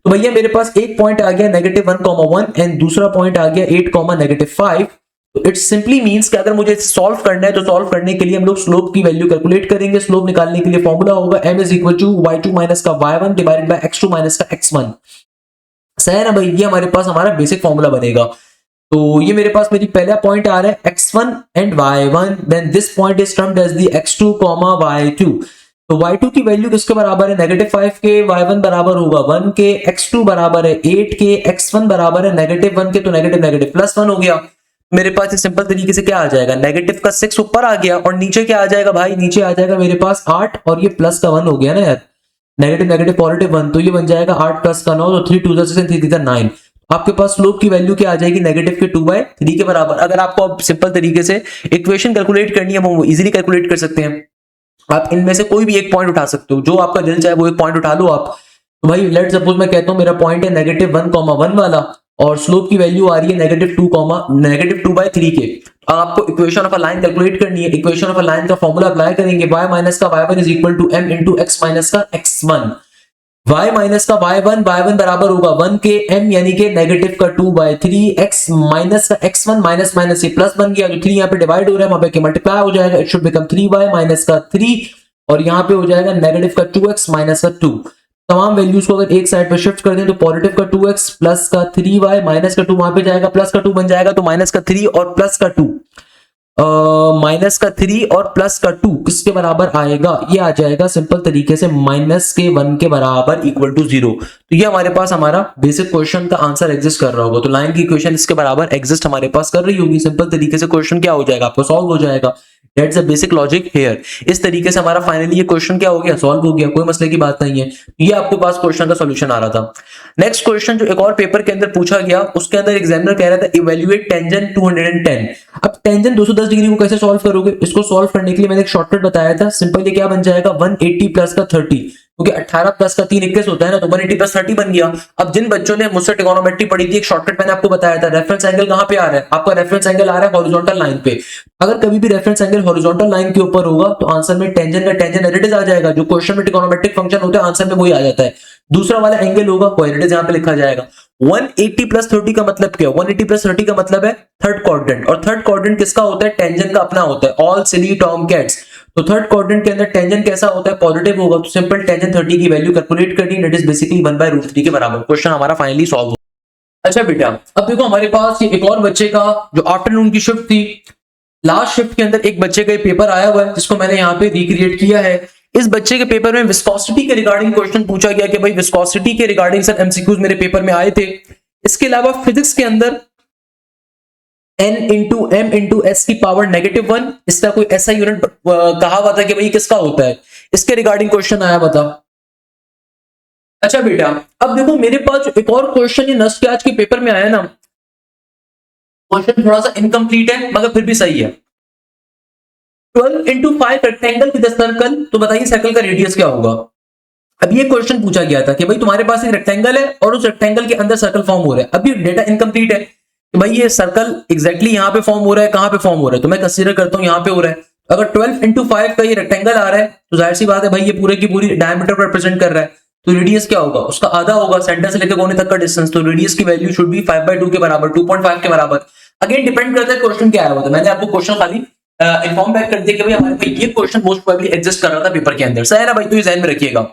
तो भैया मेरे पास एक पॉइंट आ गया -1,1 एंड दूसरा पॉइंट आ गया 8, -5। तो इट सिंपली मींस कि अगर मुझे सॉल्व करना है तो सॉल्व करने के लिए हम लोग स्लोप की वैल्यू कैलकुलेट करेंगे। स्लोप निकालने के लिए फॉर्मूला होगा m is equal to y2 minus का y1 divided by x2 minus का x1। सही है ना भाई, ये हमारे पास हमारा बेसिक फॉर्मूला बनेगा। तो ये मेरे पास मेरी पहला पॉइंट आ रहा है x1 and y1, then this point is termed as the x2, y2। तो y2 की वैल्यू किसके बराबर है, -5 के, y1 बराबर होगा 1 के, x2 बराबर है 8 के, x1 बराबर है -1 के, तो नेगेटिव +1 हो गया। मेरे पास ये सिंपल तरीके से क्या आ जाएगा, नेगेटिव का 6 ऊपर आ गया और नीचे क्या आ जाएगा भाई, नीचे आ जाएगा मेरे पास 8 और ये प्लस का 1 हो गया ना यार, नेगेटिव पॉजिटिव 1, तो ये बन जाएगा 8 प्लस का 9, तो 3 2 6 3 3 9। आपके पास स्लोप की वैल्यू क्या आ जाएगी, नेगेटिव के 2/3 के बराबर। अगर आपको सिंपल तरीके से इक्वेशन कैलकुलेट करनी है वो इजीली कैलकुलेट कर सकते हैं। आप इनमें से कोई भी एक पॉइंट उठा सकते हो, जो आपका दिल चाहे वो एक पॉइंट उठा लो आप। तो भाई लेट सपोज मैं कहता हूं मेरा पॉइंट है -1,1 वाला और स्लोप की वैल्यू आ रही है -2/3 के। आपको equation of a line calculate करनी है। इक्वेशन ऑफ अ लाइन का फॉर्मूला अप्लाई करेंगे, y माइनस का y1 is equal to m into x minus का x1। y माइनस का y1 बराबर होगा 1 के m यानी कि नेगेटिव का 2/3, x माइनस का x1 माइनस माइनस से प्लस बन गया, जो 3 यहाँ पे डिवाइड हो रहा है वहां पे मल्टीप्लाई हो जाएगा, it should become 3y minus का 3 और यहाँ पे हो जाएगा नेगेटिव का 2x माइनस का 2। तमाम वैल्यूज को अगर एक साइड पे शिफ्ट कर दें तो पॉजिटिव का 2x प्लस का 3y माइनस का 2 वहां पे जाएगा, प्लस का 2 बन जाएगा, तो माइनस का 3 और प्लस का 2 माइनस का 3 और प्लस का 2 किसके बराबर आएगा, ये आ जाएगा सिंपल तरीके से -1 के बराबर इक्वल टू 0। तो ये हमारे पास हमारा बेसिक क्वेश्चन का आंसर एग्जिस्ट कर रहा होगा। तो लाइन की इक्वेशन इसके बराबर एग्जिस्ट हमारे पास कर रही होगी, सिंपल तरीके से क्वेश्चन क्या हो जाएगा, आपको सॉल्व हो जाएगा। That's the basic logic here. इस तरीके से हमारा फाइनली ये क्वेश्चन क्या हो गया, सॉल्व हो गया, कोई मसले की बात नहीं है। ये आपके पास क्वेश्चन का सॉल्यूशन आ रहा था। नेक्स्ट क्वेश्चन जो एक और पेपर के अंदर पूछा गया, उसके अंदर एग्जामिनर कह रहा था इवैल्यूएट टेंजेंट 210। अब टेंजेंट 210 डिग्री को कैसे सॉल्व करोगे, इसको सॉल्व करने के लिए मैंने एक शॉर्टकट बताया था। सिंपल ये क्या बन जाएगा, 180 प्लस का 30, क्योंकि 18 प्लस का 3 21 होता है ना, तो 180 प्लस 30 बन गया। अब जिन बच्चों ने मुझसे ट्रिगोनोमेट्री पढ़ी थी, एक शॉर्टकट मैंने आपको बताया था, रेफरेंस एंगल कहां पे आ रहा है, आपका रेफरेंस एंगल आ रहा है हॉरिजॉन्टल लाइन पे। अगर कभी भी रेफरेंस एंगल हॉरिजॉन्टल लाइन के ऊपर होगा तो आंसर में टेंजेंट का टेंजेंट एरिडिस आ जाएगा, जो क्वेश्चन में ट्रिगोनोमेट्रिक फंक्शन होता है आंसर में वही आ जाता है। दूसरा वाला एंगल होगा वो एरिडिस यहां पे लिखा जाएगा। 180 प्लस 30 का मतलब क्या, 180 प्लस 30 का मतलब है थर्ड क्वाड्रेंट, और थर्ड क्वाड्रेंट किसका होता है, टेंजेंट का अपना होता है, ऑल सिली टॉम कैट्स। तो थर्ड क्वाड्रेंट के अंदर टेंजेंट कैसा होता है, पॉजिटिव होगा, तो सिंपल टेंजेंट 30 की वैल्यू कैलकुलेट करनी, दैट इज बेसिकली 1/√3 के बराबर। क्वेश्चन हमारा फाइनली सॉल्व हो। अच्छा बेटा, अब देखो हमारे पास ये एक और बच्चे का जो आफ्टरनून की शिफ्ट थी, लास्ट शिफ्ट के अंदर एक बच्चे का पेपर आया हुआ है जिसको मैंने यहाँ पे रिक्रिएट किया है। इस बच्चे के पेपर में विस्कोसिटी के रिगार्डिंग क्वेश्चन पूछा गया कि भाई विस्कोसिटी के रिगार्डिंग सर एमसीक्यूज मेरे पेपर में आए थे। इसके अलावा फिजिक्स के अंदर n into m into S की पावर -1, इसका कोई ऐसा यूनिट कहा हुआ था कि भाई किसका होता है, इसके रिगार्डिंग क्वेश्चन आया हुआ था। अच्छा बेटा, अब देखो मेरे पास एक और क्वेश्चन ये नस्ट के आज के पेपर में आया ना, क्वेश्चन थोड़ा सा इनकम्प्लीट है मगर फिर भी सही है। 12 इंटू 5 रेक्टेंगल विद सर्कल, तो बताइए सर्कल का रेडियस क्या होगा। अब ये क्वेश्चन पूछा गया था कि भाई तुम्हारे पास एक रेक्टेंगल है और उस रेक्टेंगल के अंदर सर्कल फॉर्म हो रहा है। अब ये डेटा इनकम्प्लीट है कि भाई ये सर्कल एग्जैक्टली यहाँ पे फॉर्म हो रहा है, कहां पे फॉर्म हो रहा है, तो मैं कंसीडर करता हूँ यहाँ पे हो रहा है। अगर 12 इंटू 5 का ये रेक्टेंगल आ रहा है तो जाहिर सी बात है भाई ये पूरे की पूरी डायमीटर को रिप्रेजेंट कर रहा है, तो रेडियस क्या होगा, उसका आधा होगा सेंटर से लेकर कोने तक का डिस्टेंस, तो रेडियस की वैल्यू शुड बी 5/2 के बराबर, 2.5 के बराबर। अगेन डिपेंड करता है क्वेश्चन क्या आया हुआ था, मैंने आपको क्वेश्चन खाली इन्फॉर्म बैक कर दिया कि भाई हमारे पास ये क्वेश्चन मोस्ट प्रोबेबली एग्जिस्ट कर रहा था पेपर के अंदर, सही है ना भाई, तो ये ध्यान में रखिएगा।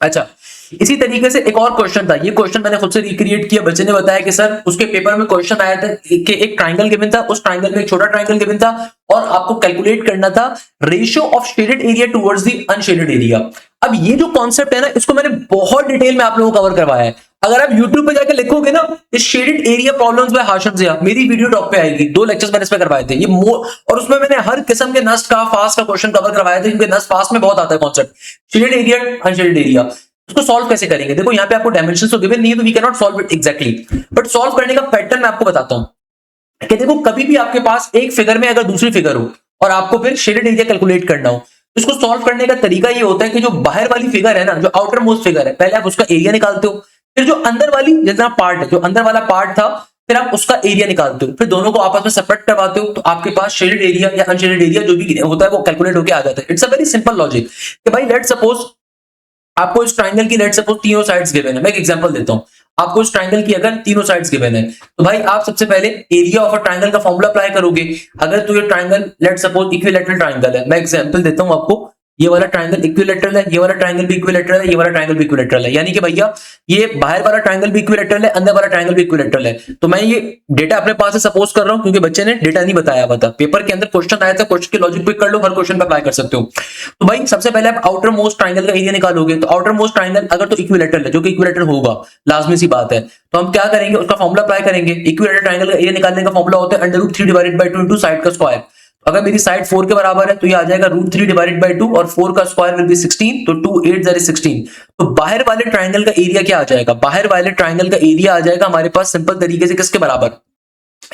अच्छा, इसी तरीके से एक और क्वेश्चन था, ये क्वेश्चन मैंने खुद से रिक्रिएट किया, बच्चे ने बताया कि सर उसके पेपर में क्वेश्चन आया था कि एक ट्राइंगल गिवन था, उस ट्राइंगल में एक छोटा ट्राइंगल गिवन था और आपको कैलकुलेट करना था ratio of shaded area towards the unshielded area. अब ये जो कॉन्सेप्ट है ना, इसको मैंने बहुत डिटेल में आप लोगों को कवर करवाया है। अगर आप YouTube पे जाकर लिखोगे ना इस shaded area problems by Hashim Zia, मेरी वीडियो टॉप पे आएगी, 2 लेक्चर्स मैंने इस पे करवाए थे ये और उसमें मैंने हर किस्म के नस्ट का फास्ट का क्वेश्चन कवर करवाया था, क्योंकि नस्ट फास्ट में बहुत आता है concept shaded area unshielded area. उसको सॉल्व कैसे करेंगे, देखो यहाँ पे आपको डायमेंशंस तो गिवन नहीं है तो we can not solve it exactly, but solve करने का पैटर्न मैं आपको बताता हूं कि देखो कभी भी आपके पास एक फिगर में अगर दूसरी फिगर हो और आपको फिर शेडेड एरिया कैलकुलेट करना हो, इसको सॉल्व करने का तरीका ये होता है कि जो बाहर वाली फिगर है ना, जो आउटर मोस्ट फिगर है, पहले आप उसका एरिया निकालते हो, फिर जो अंदर वाली जितना पार्ट है, जो अंदर वाला पार्ट था, फिर आप उसका एरिया निकालते हो, फिर दोनों को आपस में सेपरेट करवाते हो, तो आपके पास शेडेड एरिया या अनशेडेड एरिया जो भी होता है वो कैलकुलेट होकर आ जाता है। It's a very simple logic कि भाई लेट सपोज आपको इस ट्राइंगल की लेट सपोज तीनों साइड्स गिवन है, मैं एक एग्जांपल देता हूं, आपको इस ट्राइंगल की अगर तीनों साइड्स गिवन है तो भाई आप सबसे पहले एरिया ऑफ अ ट्राइंगल का फॉर्मूला अप्लाई करोगे। अगर तो ये triangle let suppose equilateral triangle है, मैं एग्जांपल देता हूं आपको, ये वाला ट्राइंगल इक्विलैटरल है, ये वाला ट्राइंगल भी इक्विलैटरल है, ये वाला ट्राइंगल भी इक्विलैटरल है, यानी कि भैया ये बाहर वाला ट्राइंगल भी इक्विलैटरल है, अंदर वाला ट्राइंगल भी इक्विलैटरल है। तो मैं ये डेटा अपने पास से सपोज कर रहा हूं क्योंकि बच्चे ने डेटा नहीं बताया हुआ था, पेपर के अंदर क्वेश्चन आया था, क्वेश्चन के लॉजिक पे कर लो, हर क्वेश्चन पे अप्लाई कर सकते हो। तो भाई सबसे पहले आप आउटर मोस्ट ट्राइंगल का एरिया निकालोगे, तो आउटर मोस्ट ट्राइंगल अगर तो इक्विलैटरल है, जो कि इक्विलैटरल होगा लाजमी सी बात है, तो हम क्या करेंगे उसका फॉर्मूला अप्लाई करेंगे। इक्विलैटरल ट्राइंगल का एरिया निकालने का फॉर्मूला होता है √3 डिवाइडेड बाय 2 इनटू साइड का स्क्वायर। अगर मेरी साइड 4 के बराबर है तो ये आ जाएगा √3 डिवाइडेड बाय 2 और 4 का स्क्वायर विल बी 16, तो 2 8 ज़ारी 16। तो बाहर वाले ट्राइंगल का एरिया क्या आ जाएगा, बाहर वाले ट्राइंगल का एरिया आ जाएगा हमारे पास सिंपल तरीके से किसके बराबर,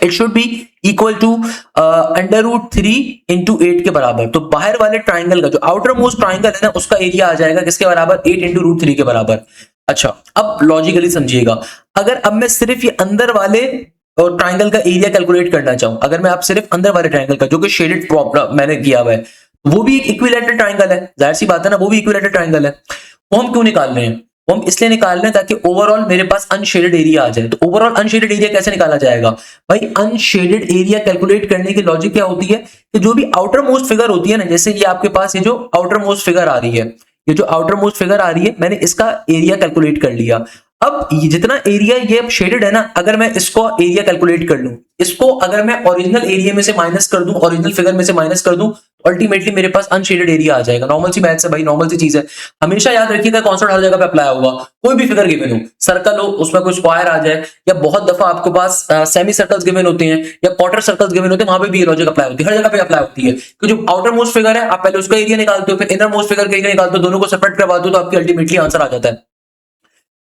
it should be equal to √3 into 8 के बराबर। तो बाहर वाले ट्राइंगल का जो आउटर मोस्ट ट्राइंगल है ना उसका एरिया आ जाएगा किसके बराबर, 8 इंटू √3 के बराबर। अच्छा, अब लॉजिकली समझिएगा, अगर अब मैं सिर्फ ये अंदर वाले और ट्राइंगल का एरिया कैलकुलेट करना चाहूं, अगर मैं आप सिर्फ अंदर वाले ट्राइंगल का जो कि शेडेड प्रॉब्लम मैंने किया हुआ है, वो भी एक इक्विलैटरल ट्राइंगल है, जाहिर सी बात है ना, वो भी इक्विलैटरल ट्राइंगल है। वो हम क्यों निकाल रहे हैं, वो हम इसलिए निकाल रहे हैं ताकि ओवरऑल मेरे पास अनशेडेड एरिया आ जाए। तो ओवरऑल अनशेडेड एरिया कैसे निकाला जाएगा भाई, अनशेडेड एरिया कैलकुलेट करने की लॉजिक क्या होती है कि जो भी आउटर मोस्ट फिगर होती है ना, जैसे ये आपके पास ये जो आउटर मोस्ट फिगर आ रही है, ये जो आउटर मोस्ट फिगर आ रही है, मैंने इसका एरिया कैलकुलेट कर लिया। अब ये जितना एरिया ये शेडेड है ना, अगर मैं इसको एरिया कैलकुलेट कर लूं, इसको अगर मैं ओरिजिनल एरिया में से माइनस कर दूं, ओरिजिनल फिगर में से माइनस कर दूं, अल्टीमेटली मेरे पास अनशेडेड एरिया आ जाएगा। नॉर्मल सी मैथ्स है भाई, नॉर्मल सी चीज है, हमेशा याद रखिएगा कॉन्सेप्ट हर जगह पे अप्लाई होगा। कोई भी फिगर गिवन हो, सर्कल हो उसमें कोई स्क्वायर आ जाए, या बहुत दफा आपके पास सेमी सर्कल्स गिवन होते हैं या क्वार्टर सर्कल्स गिवन होते हैं, वहां पे भी ये लॉजिक अप्लाई होती है, हर जगह पे अप्लाई होती है कि जो आउटर मोस्ट फिगर है आप पहले उसका एरिया निकालते हो, फिर इनर मोस्ट फिगर का एरिया निकालते हो, दोनों को सेपरेट करवाते हो, तो आपकी अल्टीमेटली आंसर आ जाता है।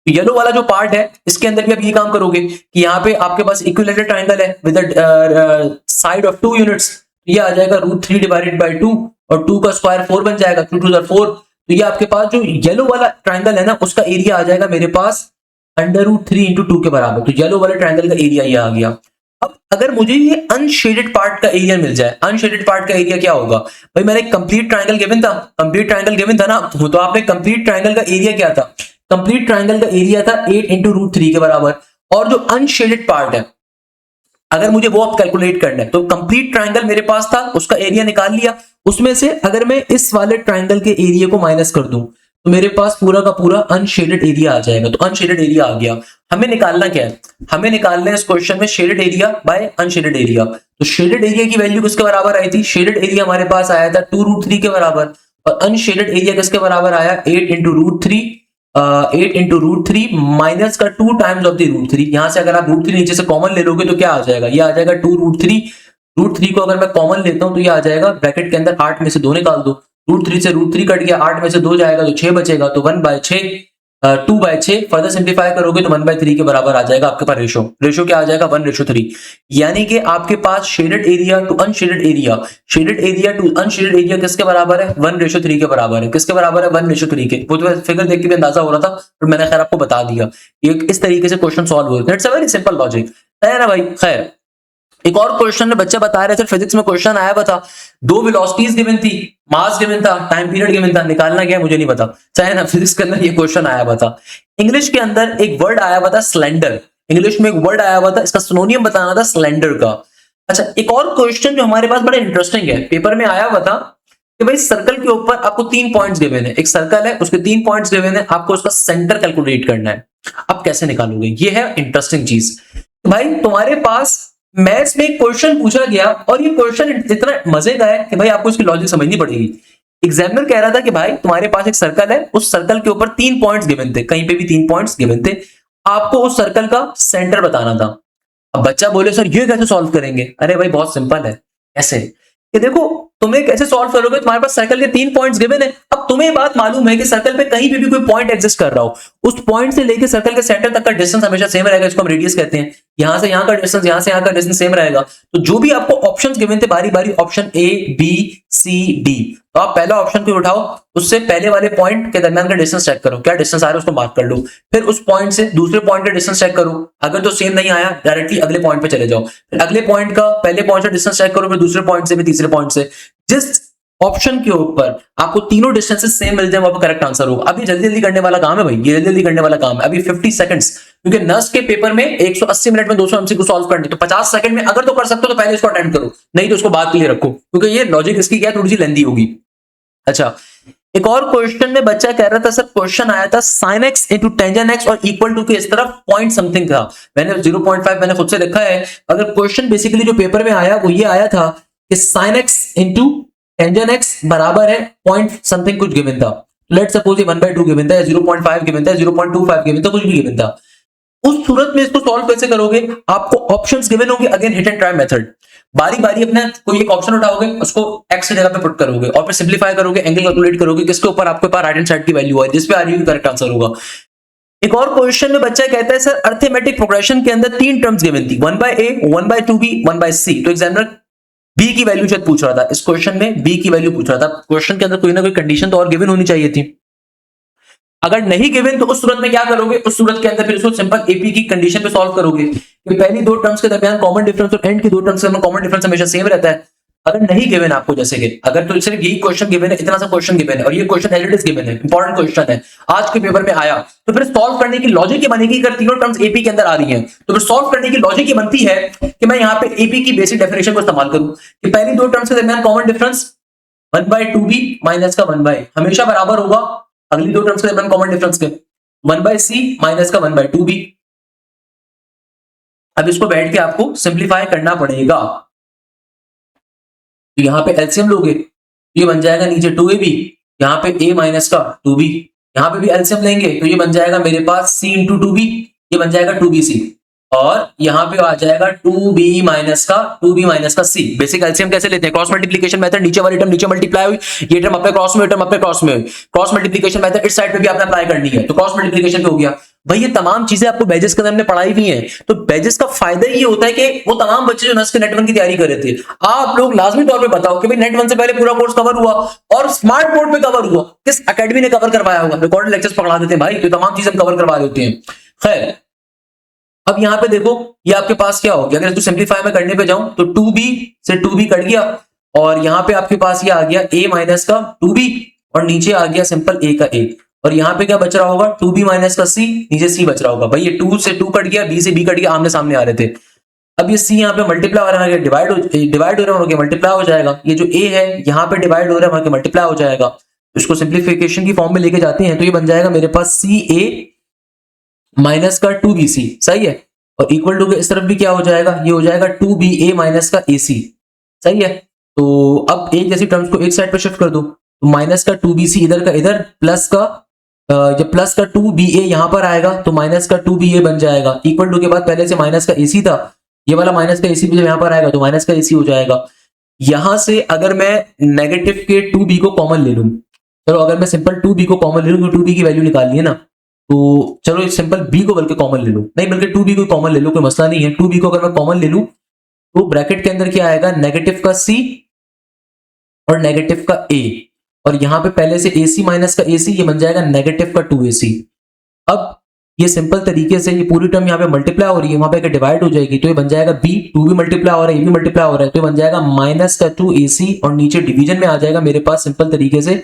येलो वाला जो पार्ट है इसके अंदर भी आप ये काम करोगे कि यहाँ पे आपके पास इक्विलैटरल ट्राइंगल है विद साइड ऑफ 2 यूनिट्स, ये आ जाएगा √3 डिवाइडेड बाय 2 और 2 का स्क्वायर 4 बन जाएगा, 2 2 4। तो ये आपके पास जो येलो वाला ट्राइंगल है ना उसका एरिया आ जाएगा मेरे पास √3 इंटू 2 के बराबर। तो येलो वाले ट्राइंगल का एरिया ये आ गया। अब अगर मुझे ये अनशेडेड पार्ट का एरिया मिल जाए, अनशेडेड पार्ट का एरिया क्या होगा भाई, मैंने कंप्लीट ट्राइंगल गिवन था, कंप्लीट ट्राइंगल गिवन था ना, तो आपने कंप्लीट ट्राइंगल का एरिया क्या था, कंप्लीट ट्राइंगल का एरिया था 8 इंटू √3 के बराबर। और जो अनशेडेड पार्ट है अगर मुझे वो अब कैलकुलेट करना है, तो कंप्लीट ट्राइंगल मेरे पास था, उसका एरिया निकाल लिया, उसमें से अगर मैं इस वाले ट्राइंगल के एरिया को माइनस कर दूं तो मेरे पास पूरा का पूरा अनशेडेड एरिया आ जाएगा। तो अनशेडेड एरिया आ गया, हमें निकालना क्या है, हमें निकालना है इस क्वेश्चन में shaded area bye unshielded area. तो शेडेड एरिया की वैल्यू किसके बराबर आई थी, शेडेड एरिया हमारे पास आया था 2√3 के बराबर, और अनशेडेड एरिया किसके बराबर आया 8 इंटू √3, 8 इंटू √3 माइनस का 2 टाइम्स ऑफ द √3। यहां से अगर आप √3 नीचे से कॉमन ले लोगे तो क्या आ जाएगा, ये आ जाएगा 2√3, √3 को अगर मैं कॉमन लेता हूं तो ये आ जाएगा ब्रैकेट के अंदर 8 में से 2 निकाल दो, √3 से √3 कट गया, 8 में से 2 जाएगा तो 6 बचेगा, तो 1/6 2/6, फर्दर सिंप्लीफाई करोगे तो 1/3 के बराबर आ जाएगा आपके पास रेशो। रेशो क्या आ जाएगा 1:3, यानी कि आपके पास shaded area to unshaded area, shaded area to unshaded area किसके बराबर है 1:3 के बराबर है। किसके बराबर है 1:3 के। वो तो फिगर देख के भी अंदाजा हो रहा था, पर मैंने खैर आपको बता दिया। ये इस तरीके से क्वेश्चन सॉल्व होते हैं। It's a very simple logic है ना भाई। खैर एक और क्वेश्चन में बच्चा बता रहे थे, फिजिक्स में क्वेश्चन आया हुआ था, दो वेलोसिटीज गिवन थी, मास गिवन था, टाइम पीरियड गिवन था, निकालना क्या है मुझे नहीं पता, चाहे ना फिजिक्स के अंदर ये क्वेश्चन आया हुआ था। इंग्लिश के अंदर एक वर्ड आया हुआ था स्लेंडर, इंग्लिश में एक वर्ड आया हुआ था, इसका सिनोनियम बताना था स्लेंडर का। अच्छा एक और क्वेश्चन जो हमारे पास बड़ा इंटरेस्टिंग है, पेपर में आया हुआ था कि भाई सर्कल के ऊपर आपको 3 पॉइंट्स गिवन है, एक सर्कल है उसके 3 पॉइंट्स गिवन है, आपको उसका सेंटर कैलकुलेट करना है। अब कैसे निकालोगे, ये है इंटरेस्टिंग चीज। भाई तुम्हारे पास मैथ्स में एक क्वेश्चन पूछा गया और ये क्वेश्चन इतना मजे का है कि भाई आपको इसकी लॉजिक समझनी पड़ेगी। एग्जामिनर कह रहा था कि भाई तुम्हारे पास एक सर्कल है, उस सर्कल के ऊपर 3 पॉइंट्स गिवन थे, कहीं पे भी 3 पॉइंट्स गिवन थे, आपको उस सर्कल का सेंटर बताना था। अब बच्चा बोले सर ये कैसे सॉल्व करेंगे। अरे भाई बहुत सिंपल है। ऐसे कि देखो तुम्हें कैसे सॉल्व करोगे, तुम्हारे पास सर्कल के 3 पॉइंट्स गिवन है। अब तुम्हें बात मालूम है कि सर्कल पे कहीं पे भी कोई पॉइंट एग्जिस्ट कर रहा हो, उस पॉइंट से लेके सर्कल के सेंटर तक का डिस्टेंस हमेशा सेम रहेगा, इसको हम रेडियस कहते हैं। यहां से यहां का डिस्टेंस, यहां से यहां का डिस्टेंस सेम रहेगा। तो जो भी आपको ऑप्शंस गिवन थे बारी बारी, option A B C D, तो आप पहला ऑप्शन को उठाओ, उससे पहले वाले पॉइंट के दरमियान का डिस्टेंस चेक करो, क्या डिस्टेंस आ रहा है उसको मार्क कर लो। फिर उस पॉइंट से दूसरे पॉइंट का डिस्टेंस चेक करो, अगर तो सेम नहीं आया डायरेक्टली अगले पॉइंट पे चले जाओ। फिर अगले पॉइंट का पहले पॉइंट से डिस्टेंस चेक करो, फिर दूसरे पॉइंट से, फिर तीसरे पॉइंट से। जिस ऑप्शन के ऊपर आपको तीनों डिस्टेंसेस सेम मिल जाए वो करेक्ट आंसर होगा। अभी जल्दी जल्दी करने वाला काम है भाई, ये जल्दी जल्दी करने वाला काम है। अभी 50 सेकंड्स, क्योंकि नर्स के पेपर में 180 मिनट में 200 एमसीक्यू सॉल्व करने, तो 50 सेकंड में अगर तो कर सकते हो तो पहले इसको अटेंड करो, नहीं तो उसको बाद के लिए रखो, क्योंकि ये लॉजिक इसकी क्या थोड़ी सी लेंदी होगी। अच्छा एक और क्वेश्चन में बच्चा कह रहा था सर, क्वेश्चन आया था sin x into tangent x और इक्वल टू के इस तरफ पॉइंट समथिंग था। मैंने 0.5 मैंने खुद से लिखा है। अगर क्वेश्चन बेसिकली जो पेपर में आया वो ये आया था कि sin x into tangent x बराबर है पॉइंट समथिंग कुछ गिवन था। लेट सपोज ये 1/2 गिवन था, या 0.5 गिवन था, 0.25 गिवन था, कुछ भी गिवन था। उस सूरत में इसको सॉल्व कैसे करोगे, आपको ऑप्शंस गिवन होंगे, again hit and try method. बारी बारी अपना कोई एक ऑप्शन उठाओगे, उसको x की जगह पे पुट करोगे और फिर सिंपलीफाई करोगे, एंगल कैलकुलेट करोगे, किसके ऊपर आपके पास राइट हैंड साइड की वैल्यू है, जिस पे आ रही है करेक्ट आंसर होगा। एक और क्वेश्चन में बच्चा कहता है सर अर्थमेटिक प्रोग्रेशन के अंदर 3 टर्म्स गिवन थी, 1/a 1/2b 1/c। तो एग्जामिनर b की वैल्यू शायद पूछ रहा था, इस क्वेश्चन में b की वैल्यू पूछ रहा था। क्वेश्चन के अंदर कोई ना कोई कंडीशन तो और गिवन होनी चाहिए थी। अगर नहीं गिवन तो उस सूरत में क्या करोगे, उस सूरत के अंदर फिर इसको सिंपल एपी की कंडीशन पे सॉल्व करोगे कि पहली 2 टर्म्स के दरमियान कॉमन डिफरेंस और एंड की 2 टर्म्स के दरमियान कॉमन डिफरेंस हमेशा सेम रहता है। अगर नहीं गिवन आपको, जैसे कि अगर तो सिर्फ यही क्वेश्चन गिवन है, इतना सा क्वेश्चन गिवन है और ये question as it is given है, इंपॉर्टेंट क्वेश्चन है, आज के पेपर में आया, तो फिर सॉल्व करने की लॉजिक ये बनेगी, अगर तीनों टर्म्स एपी के अंदर आ रही हैं तो फिर सॉल्व करने की लॉजिक ये बनती है कि मैं यहाँ पे एपी की बेसिक डेफिनेशन को इस्तेमाल करूं कि पहली 2 टर्म्स के दरमियान कॉमन डिफरेंस 1/2b माइनस का 1/, हमेशा बराबर होगा अगली 2 टर्म्स के दरमियान कॉमन डिफरेंस के 1/c माइनस का 1/2b। अब इसको बैठ के आपको सिंप्लीफाई करना पड़ेगा। तो यहां पे एलसीएम लोगे, ये बन जाएगा नीचे 2ab, यहाँ पे a माइनस का 2b, यहाँ पे भी एलसीएम लेंगे तो ये बन जाएगा मेरे पास c इंटू 2b, ये बन जाएगा 2bc, और यहाँ पे आ जाएगा 2b माइनस का c। बेसिक एलसीएम कैसे लेते हैं, क्रॉस मल्टीप्लिकेशन मेथड, नीचे वाली टर्म नीचे मल्टीप्लाई हुई, ये टर्म अपने क्रॉस में, टर्म अपने क्रॉस में हुई, क्रॉस मल्टीप्लिकेशन मेथड इस साइड पे भी आपने अप्लाई करनी है, तो क्रॉस मल्टीप्लिकेशन पे हो गया। भाई ये तमाम चीजें आपको बैजेस के अंदर हमने पढ़ाई हुई हैं। तो बैजेस का फायदा ये होता है कि वो तमाम बच्चे जो नर्स के नेट 1 की तैयारी कर रहे थे, आप लोग लाजमी तौर पे बताओ कि भाई नेट 1 से पहले पूरा कोर्स कवर हुआ और स्मार्ट बोर्ड पे कवर हुआ, किस एकेडमी ने कवर करवाया होगा, रिकॉर्डेड लेक्चर्स पकड़ा देते हैं भाई, तो तमाम चीजें कवर करवा देते हैं। खैर अब यहाँ पे देखो ये आपके पास क्या हो गया, अगर इसको सिंप्लीफाई में करने पे जाऊं तो 2b से 2b कट गया और यहाँ पे आपके पास ये आ गया a माइनस का 2b और नीचे आ गया सिंपल a का a, और यहाँ पे क्या बच रहा होगा 2b माइनस का c, नीचे c बच रहा होगा। भाई ये 2 से 2 कट गया, b से b कट गया, आमने सामने आ रहे थे। अब ये c यहाँ पे मल्टीप्लाई हो रहा है, डिवाइड हो रहा है, मल्टीप्लाई हो जाएगा। ये जो a है यहाँ पे डिवाइड हो रहा है, मल्टीप्लाई हो जाएगा। इसको सिंप्लीफिकेशन की फॉर्म में लेके जाते हैं तो ये बन जाएगा मेरे पास ca माइनस का 2bc, सही है, और इक्वल टू के इस तरफ भी क्या हो जाएगा, ये हो जाएगा 2ba माइनस का ac, सही है। तो अब एक जैसी टर्म्स को एक साइड पे शिफ्ट कर दो, तो माइनस का 2bc इधर का इधर, प्लस का 2ba यहां पर आएगा तो माइनस का 2ba बन जाएगा, इक्वल टू के बाद पहले से माइनस का ac था, ये वाला माइनस का ac भी जब यहां पर आएगा तो माइनस का ac हो जाएगा। यहां से अगर मैं नेगेटिव के 2b को कॉमन ले लूं, चलो अगर मैं सिंपल 2b को कॉमन ले लूं तो 2b की वैल्यू निकालनी है ना, तो चलो एक सिंपल b को बल्कि कॉमन ले लो, नहीं बल्कि 2b को कॉमन ले लो, कोई मसला नहीं है। 2b को अगर मैं कॉमन ले लूं तो ब्रैकेट के अंदर क्या आएगा, नेगेटिव का c और नेगेटिव का a, और यहां पे पहले से ac माइनस का ac, ये बन जाएगा नेगेटिव का 2ac। अब ये सिंपल तरीके से ये पूरी टर्म यहाँ पे मल्टीप्लाई हो रही है, वहां पे डिवाइड हो जाएगी तो ये बन जाएगा b, 2 भी मल्टीप्लाई हो रहा है, a भी मल्टीप्लाई हो रहा है, तो ये बन जाएगा माइनस का 2ac, और नीचे डिवीजन में आ जाएगा मेरे पास सिंपल तरीके से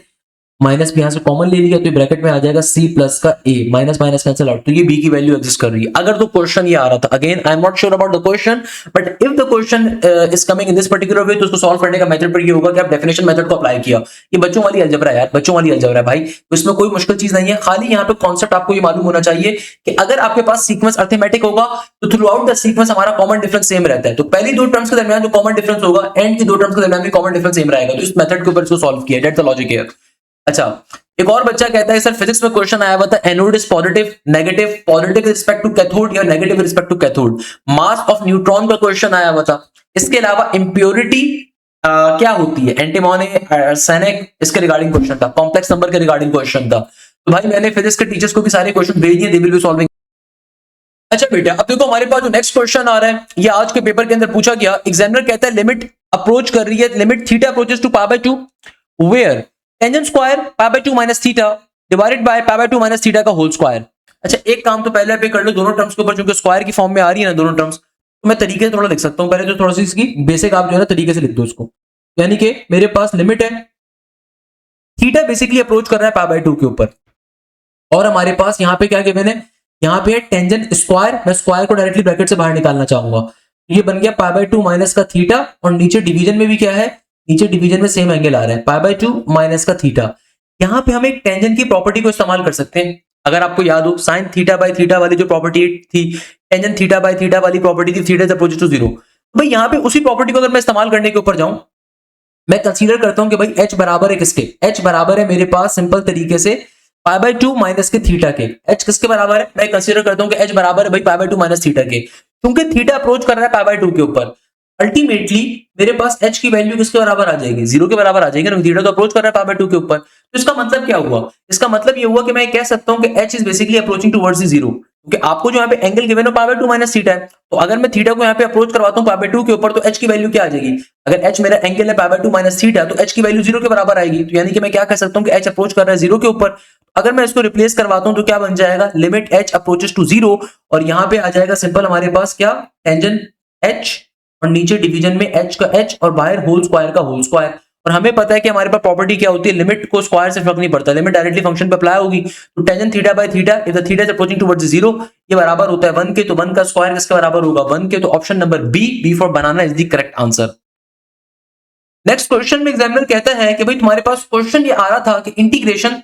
माइनस भी यहां से कॉमन ले लिया तो ब्रैकेट में आ जाएगा c प्लस का a, minus minus cancel out, तो ये b की वैल्यू एग्जिस्ट कर रही है। अगर तो क्वेश्चन ये आ रहा था, again I am not sure about the question, but if the question is coming in this particular way, तो उसको सॉल्व करने का मेथड पर ये होगा कि आप डेफिनेशन मेथड को अप्लाई किया। ये बच्चों वाली अलजेब्रा है यार, बच्चों वाली अलजेब्रा है भाई, तो इसमें कोई मुश्किल चीज नहीं है, खाली यहाँ पे कॉन्सेप्ट आपको ये मालूम होना चाहिए कि अगर आपके पास सीक्वेंस अर्थमेटिक होगा तो थ्रू आउट द सीक्वेंस हमारा कॉमन डिफरेंस सेम रहता है, तो पहली दो टर्म्स के दरमियान जो कॉमन डिफरेंस होगा एंड की दो टर्म्स के दरमियान भी कॉमन डिफरेंस सेम रहेगा, तो इस मेथड के ऊपर इसको सॉल्व किया, दैट्स द लॉजिक हियर। अच्छा, एक और बच्चा कहता है सर फिजिक्स में क्वेश्चन आया हुआ था, anode is positive negative, positive respect to cathode या negative respect to cathode, mass of neutron का क्वेश्चन आया हुआ था। इसके अलावा इंप्योरिटी क्या होती है, एंटीमोनी, आर्सेनिक, इसके रिगार्डिंग क्वेश्चन था, कॉम्प्लेक्स नंबर के रिगार्डिंग क्वेश्चन था। तो भाई मैंने फिजिक्स के टीचर्स को भी सारे क्वेश्चन भेज दिए, दे विल बी सॉल्विंग। अच्छा बेटा, अब देखो हमारे पास जो नेक्स्ट क्वेश्चन आ रहा है, ये आज के पेपर के अंदर पूछा गया, एग्जामिनर कहता है लिमिट अप्रोच कर रही है, limit theta approaches to pi by 2 where tangent square pi by 2 minus theta divided by pi by 2 minus theta का होल स्क्वायर। अच्छा, एक काम तो पहले पे कर लो, दोनों टर्म्स के ऊपर चूंकि स्क्वायर की फॉर्म में आ रही है ना दोनों टर्म्स, तो मैं तरीके से थोड़ा लिख सकता हूं। पहले तो थोड़ा सी इसकी बेसिक आप जो है ना तरीके से लिख दो इसको, यानी कि मेरे पास लिमिट है, थीटा बेसिकली अप्रोच कर रहा है पाई बाय 2 के ऊपर, और हमारे पास यहाँ पे क्या गिवन है, यहाँ पे है टेंजेंट स्क्वायर, मैं स्क्वायर को डायरेक्टली ब्रैकेट से बाहर निकालना चाहूंगा, ये बन गया पाई बाय 2 माइनस का थीटा, और नीचे डिवीजन में भी क्या है, नीचे डिवीजन में सेम एंगल आ रहा है, पाई बाय 2 माइनस का थीटा। यहाँ पे हम एक टेंजेंट की प्रॉपर्टी को इस्तेमाल कर सकते हैं, अगर आपको याद हो साइन थीटा बाय थीटा वाली जो प्रॉपर्टी थी, टेंजेंट थीटा बाय थीटा वाली प्रॉपर्टी थी, थीटा इज अप्रोचेस टू 0। भाई यहाँ पे उसी प्रॉपर्टी को अगर मैं इस्तेमाल करने के ऊपर जाऊं, मैं कंसीडर करता हूं कि भाई h बराबर है किसके, h बराबर है मेरे पास सिंपल तरीके से पाई बाय 2 माइनस के थीटा के। h किसके बराबर है, मैं कंसीडर करता हूं कि h बराबर है भाई पाई बाय 2 माइनस थीटा के, क्योंकि थीटा अप्रोच कर रहा है पाई बाय 2 के ऊपर, अल्टीमेटली मेरे पास h की वैल्यू किसके बराबर आ जाएगी, 0 के बराबर आ जाएगी ना, थीटा तो अप्रोच कर रहा है पाई बाय 2 के ऊपर। तो इसका मतलब क्या हुआ, इसका मतलब ये हुआ कि मैं कह सकता हूं कि h is basically approaching towards 0, क्योंकि आपको जो यहाँ पे एंगल गिवन है पाई बाय 2 माइनस थीटा है, तो अगर मैं थीटा को यहाँ पे अप्रोच करवाता हूँ पाई बाय 2 के ऊपर, तो h की वैल्यू क्या आ जाएगी, अगर h मेरा एंगल है पाई बाय 2 माइनस थीटा, तो h की वैल्यू 0 के बराबर आएगी, तो यानी कि मैं क्या कह सकता हूँ कि h अप्रोच कर रहा है 0 के ऊपर। अगर मैं इसको रिप्लेस करवाता हूँ तो क्या बन जाएगा, लिमिट h अप्रोचेस टू 0, और यहाँ पे आ जाएगा सिंपल हमारे पास क्या, टेंजेंट h, और नीचे डिवीजन में h का h, और बाहर होल स्क्वायर का होल स्क्वायर। और हमें पता है कि हमारे पास प्रॉपर्टी क्या होती है, लिमिट को स्क्वायर से फर्क नहीं पड़ता, लिमिट डायरेक्टली फंक्शन पे अप्लाई होगी, तो tangent theta by theta if the theta is approaching towards 0, ये बराबर होता है 1 के, तो 1 का स्क्वायर किसके बराबर होगा, 1 के, तो option number B for banana is the correct answer. Next question में एग्जामिनर कहता है कि भाई तुम्हारे पास क्वेश्चन ये आ रहा था कि इंटीग्रेशन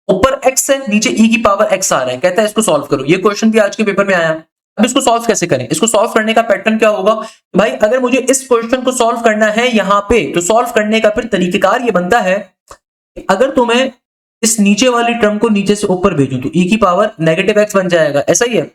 ऊपर x है नीचे e की पावर x आ रहा है, कहता है इसको सॉल्व करो, ये क्वेश्चन भी आज के पेपर में आया। अब इसको सॉल्व कैसे करें, इसको सॉल्व करने का पैटर्न क्या होगा भाई, अगर मुझे इस क्वेश्चन को सॉल्व करना है यहाँ पे, तो सॉल्व करने का फिर तरीकेकार ये बनता है, अगर तो मैं इस नीचे वाली टर्म को नीचे से ऊपर भेजूं तो e की पावर नेगेटिव x बन जाएगा, ऐसा ही है।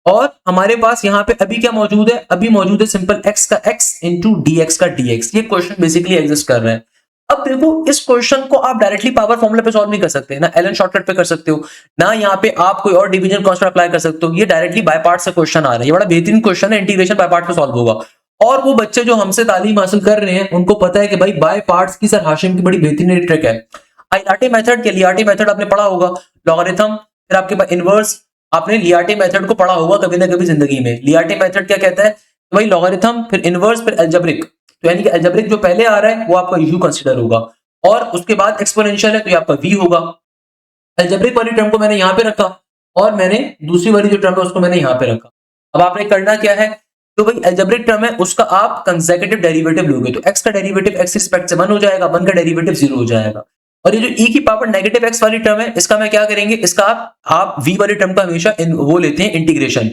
और हमारे पास यहाँ पे अभी क्या मौजूद है, अभी मौजूद है सिंपल x का x इंटू dx का dx, ये क्वेश्चन बेसिकली एग्जिस्ट कर रहा है। अब देखो इस क्वेश्चन को आप डायरेक्टली पावर फॉर्मूला पे सॉल्व नहीं कर सकते ना, एलन शॉर्टकट पे कर सकते हो ना, यहाँ पे आप कोई और डिवीजन कांस्टेंट अप्लाई कर सकते हो, ये डायरेक्टली बाय पार्ट से क्वेश्चन आ रहा है, ये बड़ा बेहतरीन क्वेश्चन है, इंटीग्रेशन बाय पार्ट पे सॉल्व होगा। और वो बच्चे जो हमसे तालीम हासिल कर रहे हैं उनको पता है कि भाई बाय पार्ट्स की सर हाशिम की बड़ी बेहतरीन ट्रिक है। लियाटे मेथड या लियाटे मेथड आपने पढ़ा होगा, लॉगरिथम, फिर आपके पास इनवर्स, आपने लियाटे मेथड को पढ़ा होगा कभी ना कभी जिंदगी में। लियाटे मेथड क्या कहता है, भाई लॉगरिथम फिर इनवर्स फिर अलजेब्रिक, तो यानी कि अलजेब्रिक जो पहले आ रहा है वो आपका यू कंसीडर होगा, और उसके बाद एक्सपोनेंशियल है तो ये आपका v होगा। अलजेब्रिक वाली टर्म को मैंने यहाँ पे रखा, और मैंने दूसरी वाली जो टर्म है उसको मैंने यहाँ पे रखा। अब आपने करना क्या है, तो भाई अलजेब्रिक टर्म है उसका आप कंसेक्यूटिव डेरिवेटिव लोगे, तो x का डेरिवेटिव x रिस्पेक्ट से 1 हो जाएगा, 1 का डेरिवेटिव 0 हो जाएगा। और ये जो e की पावर नेगेटिव x वाली टर्म है, इसका मैं क्या करेंगे, इसका आप v वाली टर्म का हमेशा वो लेते हैं इंटीग्रेशन।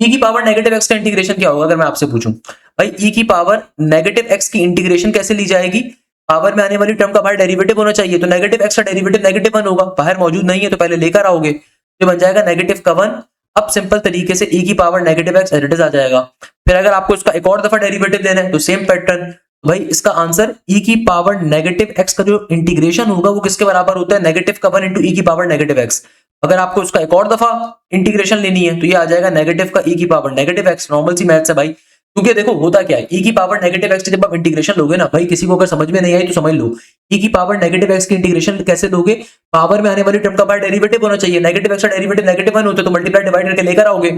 e की पावर नेगेटिव x का इंटीग्रेशन क्या होगा, अगर मैं आपसे पूछूं भाई e की पावर नेगेटिव x की इंटीग्रेशन कैसे ली जाएगी, पावर में आने वाली टर्म का बाहर डेरिवेटिव होना चाहिए, तो नेगेटिव x का डेरिवेटिव नेगेटिव 1 होगा, बाहर मौजूद नहीं है तो पहले लेकर आओगे, तो बन जाएगा नेगेटिव का 1। अब सिंपल तरीके से e की power negative x as it is आ जाएगा। फिर अगर आपको इसका एक और दफा डेरिवेटिव लेना है तो सेम पैटर्न, भाई इसका आंसर e की पावर नेगेटिव x का जो इंटीग्रेशन होगा वो किसके बराबर होता है, नेगेटिव का 1 इंटू e की पावर नेगेटिव x। अगर आपको उसका एक और दफा इंटीग्रेशन लेनी है तो ये आ जाएगा नेगेटिव का ई की पावर नेगेटिव एक्स। नॉर्मल सी मैथ्स है भाई, क्योंकि देखो होता क्या है, ई की पावर नेगेटिव एक्स जब आप इंटीग्रेशन लोगे ना भाई, किसी को अगर समझ में नहीं आई तो समझ लो, ई की पावर नेगेटिव एक्स की इंटीग्रेशन कैसे लोगे, पावर में आने वाली टर्म का बाय डेरिवेटिव होना चाहिए, नेगेटिव एक्स का डेरिवेटिव नेगेटिव 1 होता है तो मल्टीप्लाई डिवाइड करके लेकर आओगे,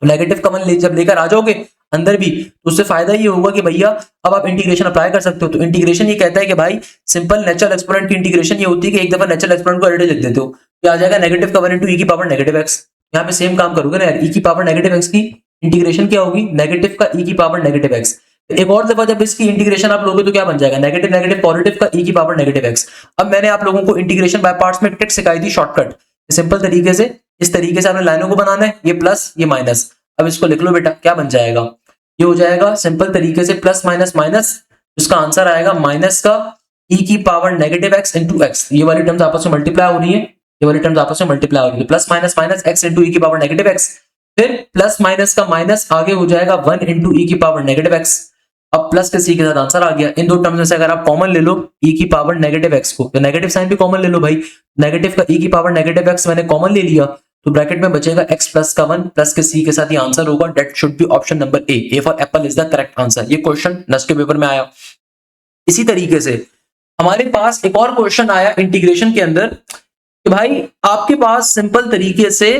नेगेटिव कॉमन जब लेकर आ जाओगे अंदर भी तो उससे फायदा ये होगा कि भैया अब आप इंटीग्रेशन अप्लाई कर सकते हो। तो इंटीग्रेशन ये कहता है कि भाई सिंपल नेचुरल एक्सपोनेंट की इंटीग्रेशन ये होती है कि एक दफा नेचुरल एक्सपोनेंट को ऑलरेडी लिख देते हो, तो आ जाएगा नेगेटिव का 1 into ई की पावर नेगेटिव एक्स। यहाँ पे सेम काम करोगे ना यार, ई की पावर नेगेटिव एक्स की इंटीग्रेशन क्या होगी, नेगेटिव का ई की पावर नेगेटिव एक्स। एक और दफा जब इसकी इंटीग्रेशन आप लोगे तो क्या बन जाएगा, नेगेटिव नेगेटिव पॉजिटिव का ई की पावर नेगेटिव एक्स। अब मैंने आप लोगों को इंटीग्रेशन बाय पार्ट्स में ट्रिक सिखाई थी, शॉर्टकट सिंपल तरीके से, इस तरीके से आपने लाइनों को बनाना है, ये प्लस ये माइनस। अब इसको लिख लो बेटा, क्या बन जाएगा, ये हो जाएगा सिंपल तरीके से प्लस माइनस माइनस, इसका आंसर आएगा माइनस का ई की power negative x into x. ये वाली टर्म्स आपस में मल्टीप्लाई हो रही है, ये वाली टर्म्स आपस में मल्टीप्लाई हो रही है, plus minus minus x into e की पावर नेगेटिव एक्स, फिर प्लस माइनस का माइनस आगे हो जाएगा 1 इंटू ई की पावर नेगेटिव एक्स। अब प्लस के सी के साथ आंसर आ गया। इन दो टर्म्स में से अगर आप कॉमन ले लो ई की पावर नेगेटिव एक्स को, तो नेगेटिव साइन भी कॉमन ले लो भाई, नेगेटिव का ई की पावर नेगेटिव एक्स मैंने कॉमन ले लिया, तो ब्रैकेट में बचेगा x प्लस का 1 प्लस के c के साथ ये आंसर होगा, that should be option number A for Apple is the correct answer. ये क्वेश्चन नस्ट के पेपर में आया। इसी तरीके से हमारे पास एक और क्वेश्चन आया इंटीग्रेशन के अंदर कि भाई आपके पास सिंपल तरीके से,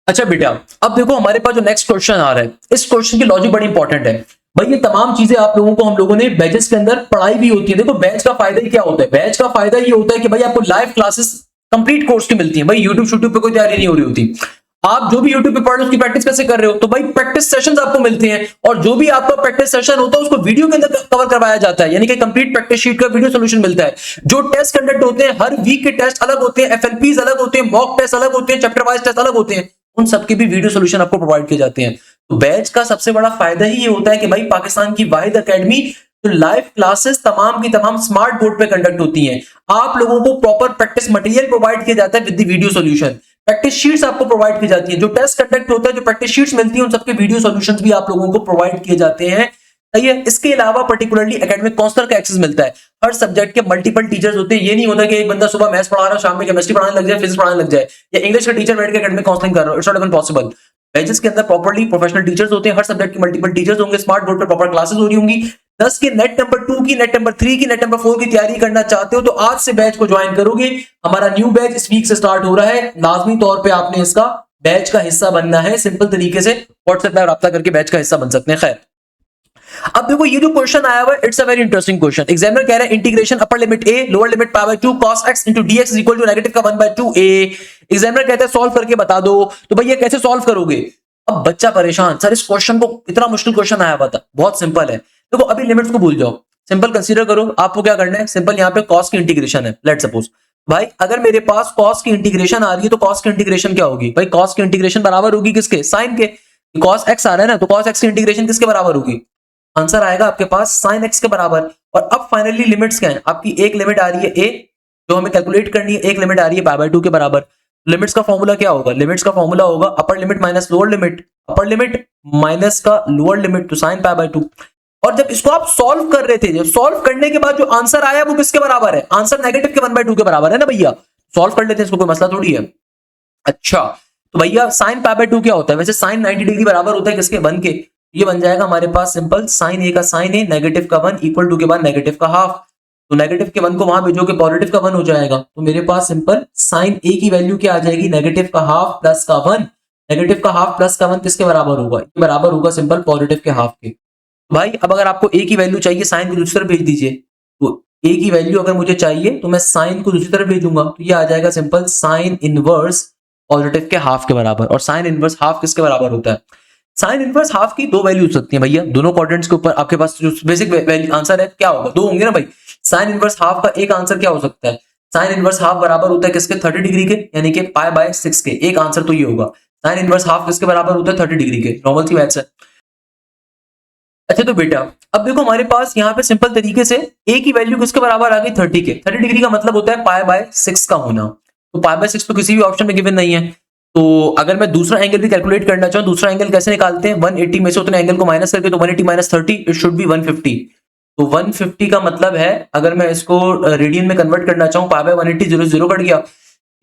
अच्छा बेटा अब देखो हमारे पास जो नेक्स्ट क्वेश्चन आ रहा है, इस क्वेश्चन की लॉजिक बड़ी इंपॉर्टेंट है भाई। ये तमाम चीजें आप लोगों को हम लोगों ने बैचेस के अंदर पढ़ाई भी होती है। देखो बैच का फायदा ही क्या होता है, बैच का फायदा ये होता है कि भाई आपको लाइव क्लासेस कंप्लीट कोर्स की मिलती है भाई। यूट्यूब पे कोई तैयारी नहीं हो रही होती, आप जो भी यूट्यूब पे पढ़ रहे हो उसकी प्रैक्टिस कैसे कर रहे हो, तो भाई प्रैक्टिस सेशंस आपको मिलते हैं, और जो भी आपका प्रैक्टिस सेशन होता है उसको वीडियो के अंदर कवर करवाया जाता है, यानी कि कंप्लीट प्रैक्टिस शीट का वीडियो सॉल्यूशन मिलता है। जो टेस्ट कंडक्ट होते हैं हर वीक के टेस्ट अलग होते हैं, एफएलपीज अलग होते हैं, मॉक टेस्ट अलग होते हैं, चैप्टर वाइज टेस्ट अलग होते हैं, उन सबके भी वीडियो सॉल्यूशन आपको प्रोवाइड किए जाते हैं। तो बैच का सबसे बड़ा फायदा ही ये होता है कि भाई पाकिस्तान की वाहिद एकेडमी तो लाइव क्लासेस तमाम की तमाम स्मार्ट बोर्ड पे कंडक्ट होती हैं। आप लोगों को प्रॉपर प्रैक्टिस मटेरियल प्रोवाइड किया जाता है with the video solution, practice sheets आपको प्रोवाइड की जाती है, जो टेस्ट कंडक्ट होता है, जो प्रैक्टिस शीट्स मिलती है, उन सबके वीडियो सॉल्यूशंस भी आप लोगों को प्रोवाइड किए जाते हैं। सही है। इसके अलावा पर्टिकुलरली एकेडमिक काउंसलर का एक्सेस मिलता है, हर सब्जेक्ट के मल्टीपल टीचर्स होते हैं। ये नहीं होता कि एक बंदा सुबह मैथ्स पढ़ा रहा है, शाम में केमिस्ट्री पढ़ाने लग जाए, फिजिक्स पढ़ाने लग जाए, या इंग्लिश का टीचर बैठ के एकेडमिक काउंसलिंग कर रहा है, it's not even possible. Batches के अंदर प्रॉपर्ली प्रोफेशनल टीचर्स होते हैं, हर सब्जेक्ट के मल्टीपल टीचर्स होंगे, स्मार्ट बोर्ड पे प्रॉपर क्लासेस हो रही होंगी। 10 के नेट नंबर 2 की, नेट नंबर 3 की, नेट नंबर 4 की तैयारी करना चाहते हो तो आज से बैच को ज्वाइन करोगे। हमारा न्यू बैच इस वीक से स्टार्ट हो रहा है, लाजमी तौर पे आपने इसका बैच का हिस्सा बनना है। सिंपल तरीके से व्हाट्सएप पर राब्ता करके बैच का हिस्सा बन सकते हैं। खैर अब देखो ये जो क्वेश्चन आया हुआ है, it's a very interesting question. Examiner कह रहा है integration upper limit a lower limit pi by 2 cos x into dx is equal to negative का 1/2a। एग्जामिनर कहता है सॉल्व करके बता दो, तो भाई ये कैसे सॉल्व करोगे। अब बच्चा परेशान, सर इस क्वेश्चन को इतना मुश्किल क्वेश्चन आया हुआ था, बहुत सिंपल है। देखो अभी लिमिट्स को भूल जाओ, सिंपल कंसीडर करो। आपको क्या करना है, सिंपल यहाँ पे cos की इंटीग्रेशन है। लेट सपोज भाई अगर मेरे पास cos की इंटीग्रेशन आ रही है तो cos की इंटीग्रेशन क्या होगी भाई, cos की इंटीग्रेशन बराबर होगी किसके, साइन के। cos x आ रहा है ना, तो cos x की इंटीग्रेशन किसके बराबर होगी, आंसर आएगा आपके पास sin x के बराबर। और अब फाइनली लिमिट्स क्या है, आपकी एक लिमिट आ रही है a जो हमें कैलकुलेट करनी है, एक लिमिट आ रही है पाई बाय 2 के बराबर। लिमिट्स का फॉर्मूला क्या होगा, लिमिट्स का फॉर्मूला होगा upper limit minus lower limit, upper limit minus का लोअर लिमिट, तो sin पाई बाय 2। और जब इसको आप सॉल्व कर रहे थे, जब सॉल्व करने के बाद जो आंसर आया वो किसके बराबर है, आंसर नेगेटिव के 1/2 के बराबर है ना भैया। सॉल्व कर लेते हैं इसको, कोई मसला थोड़ी है। अच्छा तो भैया sin पाई बाय 2 क्या होता है, वैसे sin 90 डिग्री बराबर होता है किसके, 1 के। ये बन जाएगा हमारे पास सिंपल sin a का sin a नेगेटिव का 1 इक्वल टू के बाद नेगेटिव का हाफ, तो नेगेटिव के 1 को वहां भेजोगे पॉजिटिव का 1 हो जाएगा, तो मेरे पास सिंपल sin a की वैल्यू क्या आ जाएगी, नेगेटिव का हाफ प्लस का 1। नेगेटिव का हाफ प्लस का 1 किसके बराबर होगा, ये बराबर होगा सिंपल पॉजिटिव के हाफ के। भाई अब अगर आपको a की वैल्यू चाहिए साइन को दूसरी तरफ भेज दीजिए, तो a की वैल्यू अगर मुझे चाहिए तो मैं साइन को दूसरी तरफ भेजूंगा, तो ये आ जाएगा सिंपल साइन इनवर्स पॉजिटिव के हाफ के बराबर। और साइन इनवर्स हाफ किसके बराबर होता है, साइन इनवर्स हाफ की दो वैल्यू हो सकती है भैया, दोनों क्वाड्रेंट्स के ऊपर आपके पास जो बेसिक वैल्यू आंसर है क्या होगा, दो होंगे ना भाई। साइन इनवर्स हाफ का एक आंसर क्या हो सकता है, साइन इनवर्स हाफ बराबर होता है किसके, 30 डिग्री के, यानी कि पाई बाय 6 के। एक आंसर तो ये होगा, साइन इनवर्स हाफ किसके बराबर होता है, 30 डिग्री के। नॉर्मल सी मैथ्स है। अच्छा तो बेटा अब देखो हमारे पास यहाँ पे सिंपल तरीके से a की वैल्यू किसके बराबर आ गई, 30 के। 30 डिग्री का मतलब होता है पाई बाय 6 का होना, तो पाई बाय 6 तो किसी भी ऑप्शन में गिवन नहीं है। तो अगर मैं दूसरा एंगल भी कैलकुलेट करना चाहूँ, दूसरा एंगल कैसे निकालते हैं, 180 में से उतने एंगल को माइनस करके, तो 180 माइनस 30 इट शुड बी 150। तो 150 का मतलब है, अगर मैं इसको रेडियन में कन्वर्ट करना चाहूँ, पाई बाय 180 0 0 कट गया,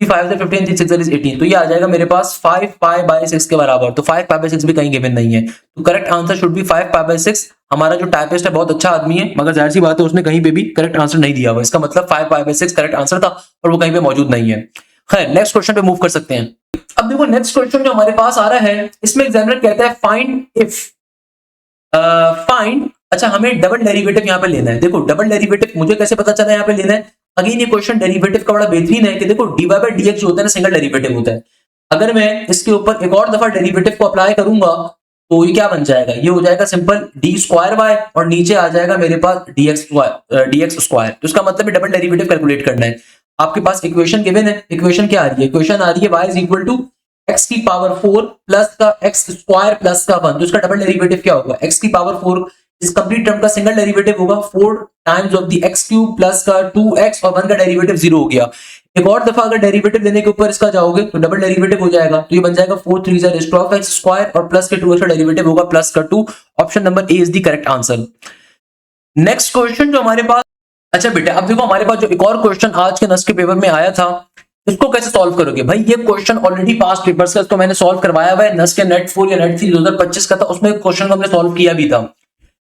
5 से 15, 6 इज 18, तो ये आ जाएगा मेरे पास 5 पाई बाय 6 के बराबर। तो 5 पाई बाय 6 भी कहीं गिवन नहीं है, तो correct answer should be 5 pi by 6। हमारा जो टाइपिस्ट है बहुत अच्छा आदमी है, मगर जाहिर सी बात है उसने कहीं पे भी करेक्ट आंसर नहीं दिया हुआ, इसका मतलब 5 पाई बाय 6 करेक्ट आंसर था और वो कहीं पे मौजूद नहीं है। खैर नेक्स्ट क्वेश्चन पे मूव कर सकते हैं। अब देखो नेक्स्ट क्वेश्चन जो हमारे पास आ रहा है, इसमें एग्जामिनर कहता है फाइंड इफ फाइंड, अच्छा हमें डबल डेरिवेटिव यहाँ पे लेना है। देखो डबल डेरिवेटिव मुझे कैसे पता चला यहाँ पे लेना है, अगेन ये क्वेश्चन डेरिवेटिव का बड़ा बेहतरीन है कि देखो dy बाय dx जो होता है ना सिंगल डेरिवेटिव होता है। अगर मैं इसके ऊपर एक और दफा डेरिवेटिव को अप्लाई करूंगा तो ये क्या बन जाएगा, ये हो जाएगा सिंपल डी स्क्वायर वाई और नीचे आ जाएगा मेरे पास dx स्क्वायर। तो इसका मतलब डबल डेरिवेटिव कैलकुलेट करना है। आपके पास इक्वेशन गिवन है, इक्वेशन क्या आ रही है, इक्वेशन आ रही है y is equal to x की पावर 4 प्लस का x स्क्वायर प्लस का 1। तो इसका डबल डेरिवेटिव क्या होगा, x की पावर 4 इस कंप्लीट टर्म का सिंगल डेरिवेटिव होगा 4 times of the x cube plus का 2x और 1 का डेरिवेटिव 0 हो गया। एक और दफा अगर डेरिवेटिव लेने के ऊपर इसका जाओगे तो डबल डेरिवेटिव हो जाएगा, तो ये बन जाएगा 4 3 रेज़ टू x स्क्वायर और प्लस के 2x का डेरिवेटिव होगा प्लस का 2। Option number A is the correct answer. Next question जो हमारे पास, अच्छा बेटा अब देखो हमारे पास जो एक और क्वेश्चन आज के नस के पेपर में आया था, इसको कैसे सॉल्व करोगे भाई। ये क्वेश्चन ऑलरेडी पास्ट पेपर्स का इसको मैंने सॉल्व करवाया हुआ है, नस के नेट 4 या नेट 3 2025 का था, उसमें क्वेश्चन को हमने सॉल्व किया भी था।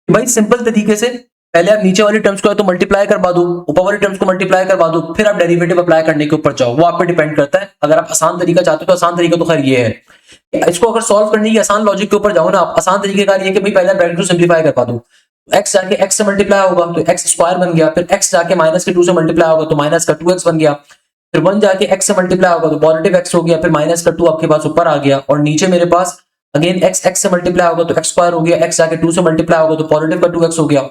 भाई सिंपल तरीके से पहले आप नीचे वाली टर्म्स को है तो मल्टीप्लाई करवा दो, ऊपर वाली टर्म्स को मल्टीप्लाई करवा दो, फिर आप डेरिवेटिव अप्लाई करने के ऊपर जाओ, वो आप पे डिपेंड करता है। अगर आप आसान तरीका चाहते हो तो आसान तरीका तो खैर ये है, इसको अगर सॉल्व करने की आसान लॉजिक के ऊपर जाओ ना आप, आसान तरीके का ये कि भाई पहले ब्रैकेट को सिंप्लीफाई करवा दो, x जाके x से मल्टीप्लाई होगा तो x स्क्वायर बन गया, फिर x जाके माइनस के 2 से मल्टीप्लाई होगा तो माइनस का 2x बन गया, फिर 1 जाके x से मल्टीप्लाई होगा तो पॉजिटिव x हो गया, फिर माइनस का 2 आपके पास ऊपर आ गया और नीचे मेरे पास अगेन x से मल्टीप्लाई होगा तो x स्क्वायर हो गया, x जाके 2 से मल्टीप्लाई होगा तो पॉजिटिव का 2x हो गया।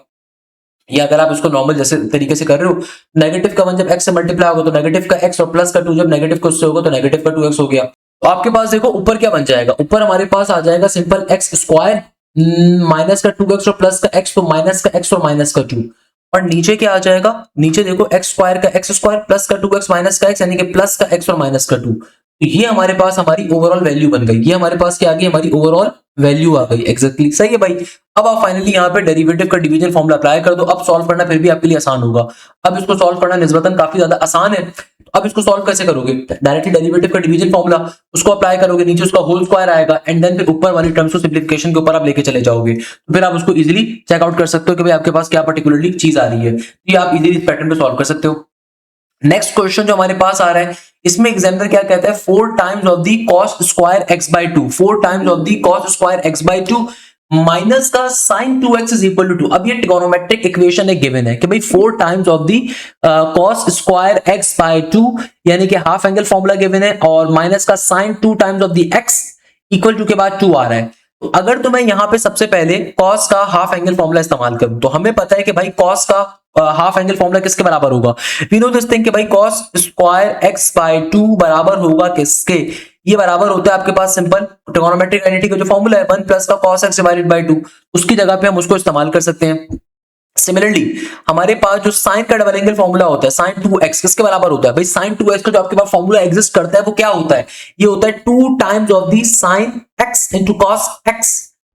या अगर आप इसको नॉर्मल जैसे तरीके से कर रहे हो, नेगेटिव का 1 जब x से मल्टीप्लाई होगा तो नेगेटिव का x और प्लस का 2 जब नेगेटिव का उससे होगा तो नेगेटिव का 2x हो गया। तो आपके पास देखो ऊपर क्या बन जाएगा, ऊपर हमारे पास आ जाएगा सिंपल x स्क्वायर माइनस का 2x और प्लस का x, तो माइनस का x और माइनस का 2, और नीचे क्या आ जाएगा, नीचे देखो x स्क्वायर का x स्क्वायर प्लस का 2x माइनस का x, यानी कि प्लस का x और माइनस का 2। तो ये हमारे पास हमारी ओवरऑल वैल्यू बन गई, ये हमारे पास क्या आ गई, हमारी ओवरऑल वैल्यू आ गई। एग्जैक्टली सही है भाई। अब आप फाइनली यहाँ पे डेरिवेटिव का डिवीजन फॉर्मूला अप्लाई कर दो, अब सॉल्व करना फिर भी आपके लिए आसान होगा। अब इसको सॉल्व करना निस्बतन काफी ज्यादा आसान है। अब इसको सॉल्व कैसे करोगे, डायरेक्टली डेरिवेटिव का डिवीजन फॉर्मूला उसको अप्लाई करोगे, नीचे उसका होल स्क्वायर आएगा एंड देन फिर ऊपर वाली टर्म्स को सिंप्लीफिकेशन के ऊपर आप लेके चले जाओगे, तो फिर आप उसको इजीली चेकआउट कर सकते हो कि भाई आपके पास क्या पर्टिकुलरली चीज आ रही है, तो ये आप इजीली इस पैटर्न पे सॉल्व कर सकते हो। नेक्स्ट क्वेश्चन जो हमारे पास आ रहा है, इसमें एग्जामिनर क्या कहता है, 4 times of the cos square x by 2, 4 times of the cos square x by 2 माइनस का sine 2x is equal to 2। अब ये ट्रिगोनोमेट्रिक इक्वेशन एक गिवन है कि भाई 4 times of the cos square x by 2 यानी कि हाफ एंगल फॉर्मूला गिवन है, और माइनस का sine 2 times of the x equal to के बाद 2 आ रहा है। तो अगर तो मैं यहाँ पे सबसे पहले कॉस का हाफ एंगल फॉर्मूला इस्तेमाल करूं तो हमें पता है कि भाई कॉस का हाफ एंगल फॉर्मूला किसके बराबर होगा, वी नो दिस थिंग कि भाई cos स्क्वायर x बाय 2 बराबर होगा किसके, ये बराबर होता है आपके पास सिंपल ट्रिगोनोमेट्रिक आइडेंटिटी का जो फॉर्मूला है 1 प्लस का cos x डिवाइडेड बाय 2, उसकी जगह पे हम उसको इस्तेमाल कर सकते हैं। सिमिलरली हमारे पास जो साइन का डबल एंगल फॉर्मूला होता है साइन 2x किसके बराबर होता है भाई, साइन 2x का जो आपके पास फॉर्मूला एग्जिस्ट करता है वो क्या होता है, ये होता है 2 times of the sine x into cos x।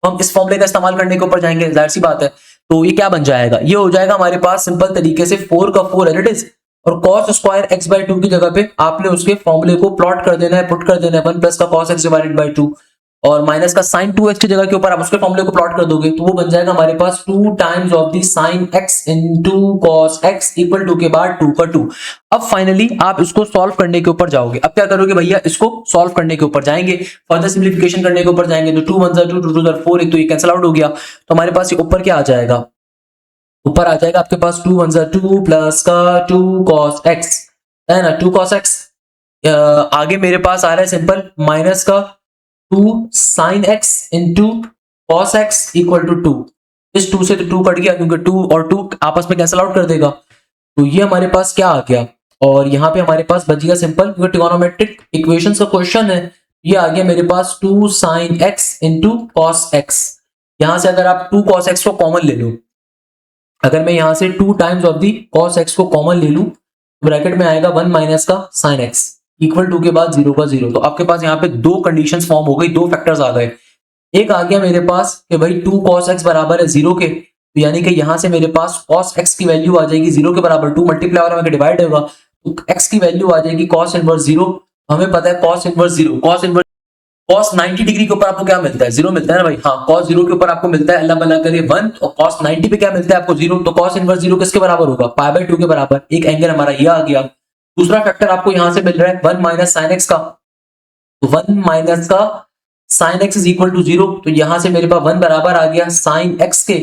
हम इस फॉर्मूले का इस्तेमाल करने के ऊपर जाएंगे, जाहिर सी बात है। तो ये क्या बन जाएगा, ये हो जाएगा हमारे पास सिंपल तरीके से 4 का 4 एज इट इज, और cos स्क्वायर x बाई 2 की जगह पे आपने उसके फॉर्मूले को प्लॉट कर देना है, पुट कर देना है 1 प्लस का cos x डिवाइडेड बाई 2, और माइनस का साइन 2x की जगह के ऊपर आप उसके फॉर्मूले को प्लॉट कर दोगे तो वो बन जाएगा हमारे पास 2 times of the sine x into cos x equal to के बाद 2 का 2। अब फाइनली आप इसको सॉल्व करने के ऊपर जाओगे, अब क्या करोगे भैया, इसको सॉल्व करने के ऊपर जाएंगे, फर्दर सिंप्लीफिकेशन करने के ऊपर जाएंगे, तो 2 1 2 2 2 4, एक तो ये कैंसिल आउट हो गया, तो हमारे पास ये ऊपर क्या आ जाएगा, ऊपर आ जाएगा आपके पास 2 1 2 प्लस का 2 cos x है ना, 2 cos x। आगे मेरे पास आ रहा है सिंपल माइनस का 2 sin x into cos x equal to 2। इस 2 से तो 2 कट गया क्योंकि 2 और 2 आपस में कैंसिल आउट कर देगा, तो ये हमारे पास क्या आ गया, और यहाँ पे हमारे पास बच गया सिंपल क्योंकि ट्रिगोनोमेट्रिक इक्वेशन का क्वेश्चन है, ये आ गया मेरे पास 2 sin x into cos x। यहां से अगर आप 2 cos x को कॉमन ले लो, अगर मैं यहां से 2 times of the cos x को कॉमन ले लूं तो ब्रैकेट में आएगा 1 माइनस का sin x इक्वल टू के बाद 0 का 0। तो आपके पास यहाँ पे दो कंडीशंस फॉर्म हो गई, दो फैक्टर्स आ गए। एक आ गया मेरे पास कि भाई 2 cos x बराबर है 0 के, तो यानी कि यहां से मेरे पास cos x की वैल्यू आ जाएगी 0 के बराबर, 2 मल्टीप्लाई और डिवाइड होगा तो x की वैल्यू आ जाएगी cos इनवर्स 0। हमें पता है cos इनवर्स 0, cos 90 डिग्री के ऊपर आपको क्या मिलता है? 0 मिलता है ना भाई। हाँ, cos 0 के ऊपर आपको मिलता है अल्लाह भला करे 1, और cos 90 पे क्या मिलता है आपको? 0। तो cos इनवर्स 0 किसके बराबर होगा? π/2 के बराबर। एक एंगल हमारा ये आ गया। दूसरा फैक्टर आपको यहां से मिल रहा है 1 माइनस साइन एक्स का, तो 1 माइनस का sine x is equal to 0। तो यहां से मेरे पास 1 बराबर आ गया साइन एक्स के।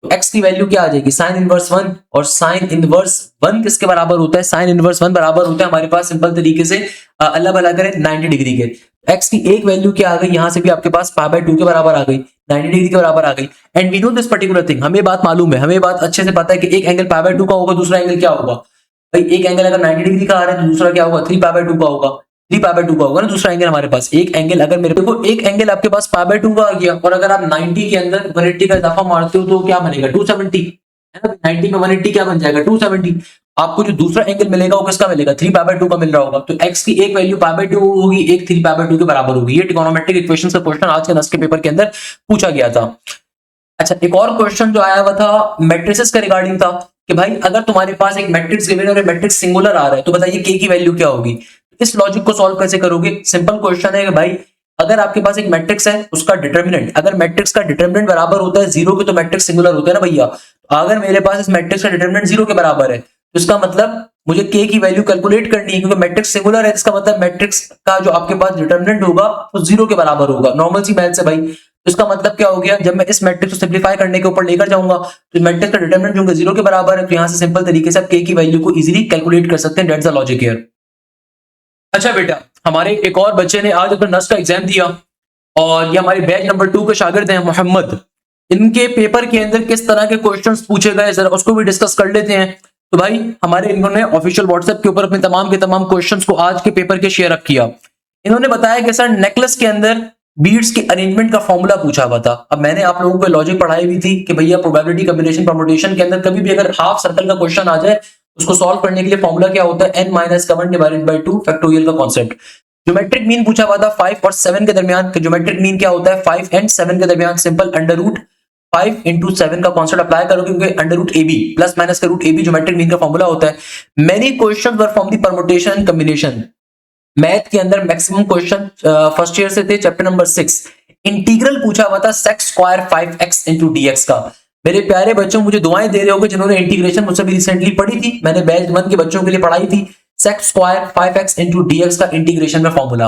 तो x की वैल्यू क्या आ जाएगी? साइन इनवर्स 1, और साइन इनवर्स 1 किसके बराबर होता है? साइन इनवर्स 1 बराबर होता है हमारे पास सिंपल तरीके से अल्लाह भला करे 90 डिग्री के। x की एक वैल्यू क्या आ गई? यहां से भी आपके पास π/2 के बराबर आ गई, 90 डिग्री के बराबर आ गई। And we know this particular thing, हमें बात मालूम है, हमें बात अच्छे से पता है कि एक एंगल π/2 का होगा, दूसरा एंगल क्या होगा भाई? एक एंगल अगर 90 डिग्री का आ रहा है तो दूसरा क्या होगा? 3π/2 का होगा। 3π/2 का होगा ना दूसरा एंगल हमारे पास। एक एंगल अगर मेरे को एक एंगल आपके पास π/2 का आ गया, और अगर आप 90 के अंदर 180 का इजाफा मारते हो तो क्या बनेगा? 270 है ना। 90 में 180 क्या बन जाएगा? 270। आपको जो दूसरा एंगल मिलेगा वो किसका मिलेगा? 3π/2 का मिल रहा होगा। तो x की एक वैल्यू π/2 होगी, एक 3π/2 के बराबर होगी। ये ट्रिगोनोमेट्रिक इक्वेशन का क्वेश्चन आज के नस के पेपर के अंदर पूछा गया था। अच्छा, एक और क्वेश्चन जो आया हुआ था मैट्रिसेस के रिगार्डिंग था कि भाई अगर तुम्हारे पास एक मैट्रिक्स गिवन है और मैट्रिक्स सिंगुलर आ रहा है तो बताइए k की वैल्यू क्या होगी? इस लॉजिक को सॉल्व कैसे करोगे? सिंपल क्वेश्चन है कि भाई अगर आपके पास एक मैट्रिक्स है, उसका डिटर्मिनेंट, अगर मैट्रिक्स का डिटर्मिनेंट बराबर होता है 0 के तो मैट्रिक्स सिंगुलर होता है ना भैया। अगर मेरे पास इस मैट्रिक्स का डिटर्मिनेंट 0 के बराबर है तो इसका मतलब मुझे k की वैल्यू कैलकुलेट करनी है, क्योंकि मैट्रिक्स सिंगुलर है। इसका मतलब मैट्रिक्स का जो आपके पास डिटर्मिनेंट होगा वो 0 के बराबर होगा। नॉर्मल सी मैथ्स है भाई। तो इसका मतलब क्या हो गया? जब मैं इस मैट्रिक्स को सिंपलीफाई करने के ऊपर लेकर जाऊंगा तो मैट्रिक्स का डिटर्मिनेंट जो 0 के बराबर है, तो यहां से सिंपल तरीके से आप k की वैल्यू को इजीली कैलकुलेट कर सकते हैं। That's the logic here. अच्छा बेटा, हमारे एक और बच्चे ने आज अपना नस का एग्जाम दिया, और ये हमारे बैच नंबर 2 के शागिर्द हैं मोहम्मद। इनके पेपर के अंदर किस तरह के क्वेश्चंस पूछे गए जरा उसको भी डिस्कस कर लेते हैं। तो भाई हमारे इन्होंने ऑफिशियल व्हाट्सएप के ऊपर अपने तमाम के तमाम क्वेश्चंस को आज के पेपर के शेयर अप किया। इन्होंने बताया कि सर नेकलेस के अंदर बीड्स के अरेंजमेंट का फॉर्मूला पूछा हुआ था। अब मैंने आप लोगों को लॉजिक पढ़ाई हुई थी कि भैया प्रोबेबिलिटी कॉम्बिनेशन परमुटेशन के अंदर कभी भी अगर हाफ सर्कल का क्वेश्चन आ जाए उसको सॉल्व करने के लिए फॉर्मूला क्या होता है? n - 1 डिवाइडेड बाय 2 फैक्टोरियल का कॉन्सेप्ट। ज्योमेट्रिक मीन पूछा हुआ था 5 और 7 के दरमियान। ज्योमेट्रिक मीन क्या होता है? 5 एंड 7 के दरमियान सिंपल √5 × 7 का कॉन्सेप्ट अप्लाई करोगे, क्योंकि √AB प्लस माइनस का √AB ज्योमेट्रिक मीन का फॉर्मूला होता है। Many questions were from the permutation and combination. Math के अंदर मैक्सिमम क्वेश्चन फर्स्ट ईयर से थे। चैप्टर नंबर 6 इंटीग्रल पूछा हुआ था sec स्क्वायर 5x × dx का। मेरे प्यारे बच्चों, मुझे दुआएं दे रहे होगे जिन्होंने इंटीग्रेशन मुझसे भी रिसेंटली पढ़ी थी। मैंने बैच 1 के बच्चों के लिए पढ़ाई थी sec स्क्वायर 5x × dx का इंटीग्रेशन का फॉर्मूला।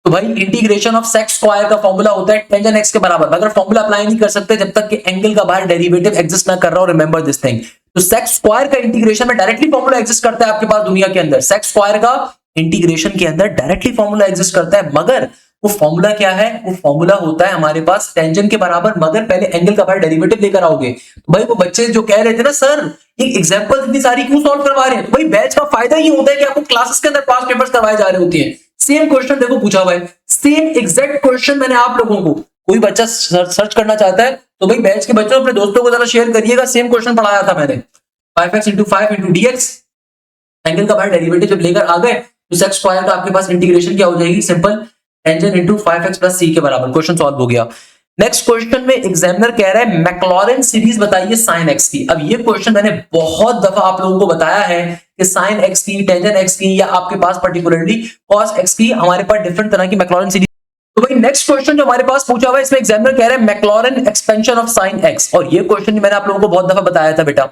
तो भाई इंटीग्रेशन ऑफ sec स्क्वायर का फॉर्मूला होता है टेंजेंट x के बराबर। अगर फॉर्मूला अप्लाई नहीं कर सकते जब तक कि एंगल का बाहर डेरिवेटिव एग्जिस्ट ना कर रहा हो। Remember this thing. तो sec स्क्वायर का इंटीग्रेशन में डायरेक्टली फॉर्मूला एग्जिस्ट करता है आपके पास दुनिया के अंदर। sec स्क्वायर का इंटीग्रेशन के अंदर डायरेक्टली फॉर्मूला एग्जिस्ट करता है, मगर वो फॉर्मूला क्या है? वो फॉर्मूला होता है हमारे पास टेंजेंट के बराबर, मगर पहले एंगल का बाहर डेरिवेटिव लेकर आओगे। तो भाई वो बच्चे जो कह रहे थे ना सर ये एग्जांपल इतनी सारी क्यों सॉल्व करवा रहे हैं, तो भाई बैच का फायदा ये होता है कि आपको क्लासेस के अंदर पास पेपर्स करवाए जा रहे होते हैं। सेम क्वेश्चन देखो पूछा हुआ है, सेम एग्जैक्ट क्वेश्चन मैंने आप लोगों को, कोई बच्चा सर्च करना चाहता है तो भाई बैच के बच्चों अपने दोस्तों को जरा शेयर करिएगा। सेम क्वेश्चन पढ़ाया था मैंने 5x × 5 × dx। एंगल का बाहर डेरिवेटिव जब लेकर आ गए तो sec स्क्वायर का आपके पास इंटीग्रेशन क्या हो जाएगी? सिंपल टेंजेंट × 5x + c के बराबर। क्वेश्चन सॉल्व हो गया। नेक्स्ट क्वेश्चन में एग्जामिनर कह रहा है मैक्लॉरेन सीरीज बताइए sin x की। अब ये क्वेश्चन मैंने बहुत दफा आप लोगों को बताया है कि sin x की, टेंजेंट x की, या आपके पास पर्टिकुलरली cos x की हमारे पास डिफरेंट तरह की मैक्लॉरेन सीरीज। तो भाई नेक्स्ट क्वेश्चन जो हमारे पास पूछा हुआ है इसमें एग्जामिनर कह रहा है मैक्लॉरेन एक्सपेंशन ऑफ sin x। और ये क्वेश्चन मैंने आप लोगों को बहुत दफा बताया था बेटा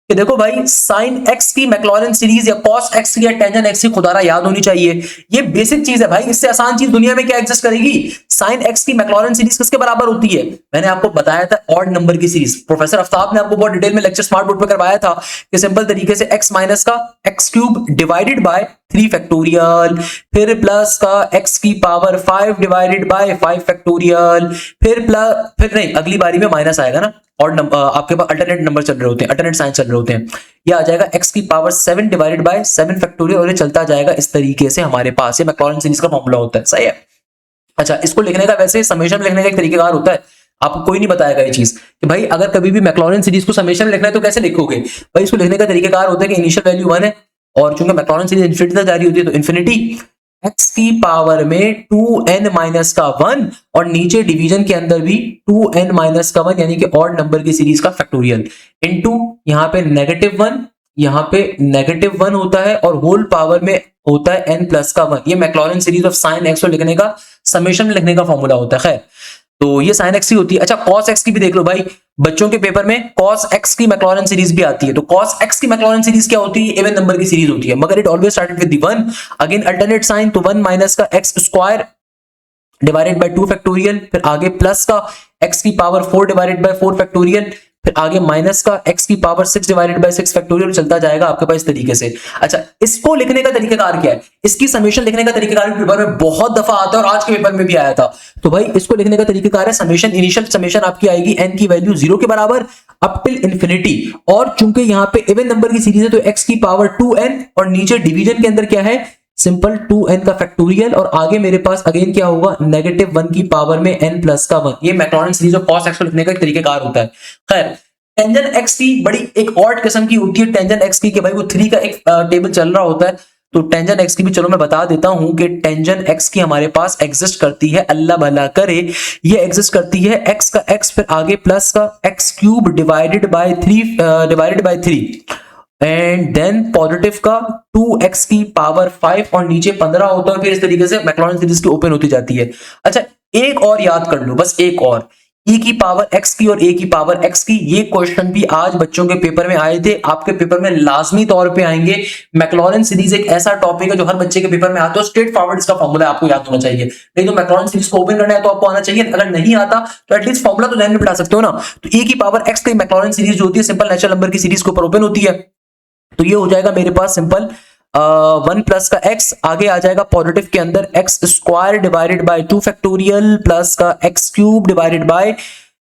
कि देखो भाई sin x की मैक्लॉरेन सीरीज या cos x की या टेंजेंट x की खुदारा याद होनी चाहिए। ये बेसिक चीज है भाई, इससे आसान चीज दुनिया में क्या एग्जिस्ट करेगी? sin x की मैक्लॉरेन सीरीज किसके बराबर होती है? मैंने आपको बताया था ऑड नंबर की सीरीज। प्रोफेसर आफ्ताब ने आपको बहुत डिटेल में लेक्चर स्मार्ट बोर्ड पे करवाया था कि सिंपल तरीके से x माइनस का x³ डिवाइडेड बाय 3 फैक्टोरियल, फिर प्लस का x की पावर 5 डिवाइडेड बाय 5 फैक्टोरियल, फिर नहीं, अगली बारी में माइनस आएगा ना, और आपके पास अल्टरनेट नंबर चल रहे होते हैं, अल्टरनेट साइन चल रहे होते हैं। ये आ जाएगा x की पावर 7 डिवाइडेड बाय 7 फैक्टोरियल, और ये चलता जाएगा इस तरीके से हमारे पास। ये मैक्लॉरेन सीरीज का फॉर्मूला होता है, सही है। अच्छा, इसको लिखने का वैसे समेशन में लिखने का एक तरीकेकार होता है, आपको कोई नहीं बताएगा ये चीज कि भाई अगर कभी भी मैक्लॉरेन सीरीज को समेशन में लिखना है तो कैसे लिखोगे। भाई इसको लिखने का तरीकेकार होता है कि इनिशियल वैल्यू 1 है, और चूंकि मैक्लॉरेन सीरीज इन्फिनिटी तक जारी होती है तो इन्फिनिटी x की पावर में 2n माइनस का 1, और नीचे डिवीजन के अंदर भी 2n माइनस का 1, यानी कि ऑड नंबर की सीरीज का फैक्टोरियल, इनटू यहाँ पे -1 यहाँ पे -1 होता है और होल पावर में होता है n प्लस का 1। ये Maclaurin series of sine x को लिखने का, समेशन में लिखने का फॉर्मूला होता है। खैर, तो ये साइन एक्स की होती है। अच्छा, कॉस एक्स की भी देख लो भाई, बच्चों के पेपर में कॉस एक्स की मैक्लॉरिन सीरीज भी आती है। तो कॉस एक्स की मैक्लॉरिन सीरीज क्या होती है? इवन नंबर की सीरीज होती है, मगर it always started with the 1। Again alternate sign, तो 1 माइनस का x square divided by 2 factorial, फिर आगे प्लस का x की पावर 4 डिवाइडेड बाय 4 फैक्टोरियल, फिर आगे माइनस का x की पावर 6 डिवाइडेड बाय 6 फैक्टोरियल, चलता जाएगा आपके पास इस तरीके से। अच्छा, इसको लिखने का तरीकाकार क्या है? इसकी समेशन लिखने का तरीकाकार पेपर में बहुत दफा आता है और आज के पेपर में भी आया था। तो भाई इसको लिखने का तरीकाकार है, समेशन, इनिशियल समेशन आपकी आएगी n की वैल्यू 0 के बराबर अप टिल इंफिनिटी, और चूंकि यहाँ पे इवन नंबर की सीरीज है तो x की पावर 2n, और नीचे डिवीजन के अंदर क्या है? सिंपल 2n का फैक्टोरियल, और आगे मेरे पास अगेन क्या होगा? -1 की पावर में n प्लस का 1। ये Maclaurin series of cos x को लिखने का एक तरीकेकार होता है। खैर, टेंजेंट एक्स की बड़ी एक और किस्म की होती है टेंजेंट एक्स की, कि भाई वो 3 का एक टेबल चल रहा होता है। तो टेंजेंट एक्स की भी चलो मैं बता देता हूं कि टेंजेंट एक्स की हमारे पास एग्जिस्ट करती है, अल्लाह भला करे, ये एग्जिस्ट करती है x का x, फिर आगे प्लस का x³ divided by 3 and then positive का 2x की पावर 5 और नीचे 15 होता है। फिर इस तरीके से मैक्लॉरिन सीरीज की ओपन होती जाती है। अच्छा, एक और याद कर लो, बस एक और, e की पावर x की और a की पावर x की। ये क्वेश्चन भी आज बच्चों के पेपर में आए थे, आपके पेपर में लाजमी तौर पे आएंगे। मैक्लॉरिन सीरीज एक ऐसा टॉपिक है जो हर बच्चे के पेपर में आता है, स्ट्रेट फॉरवर्ड इसका फॉर्मूला आपको याद होना चाहिए। नहीं तो मैक्लॉरिन सीरीज को ओपन करना है तो आपको आना चाहिए, अगर नहीं आता तो एटलीस्ट फॉर्मूला तो ध्यान में बिठा सकते हो ना। तो e की पावर x की मैक्लॉरिन सीरीज जो होती है सिंपल नेचुरल नंबर की सीरीज के ऊपर ओपन होती है। तो ये हो जाएगा मेरे पास सिंपल 1 प्लस का x, आगे आ जाएगा पॉजिटिव के अंदर x square divided by 2 factorial plus का x³ डिवाइडेड बाय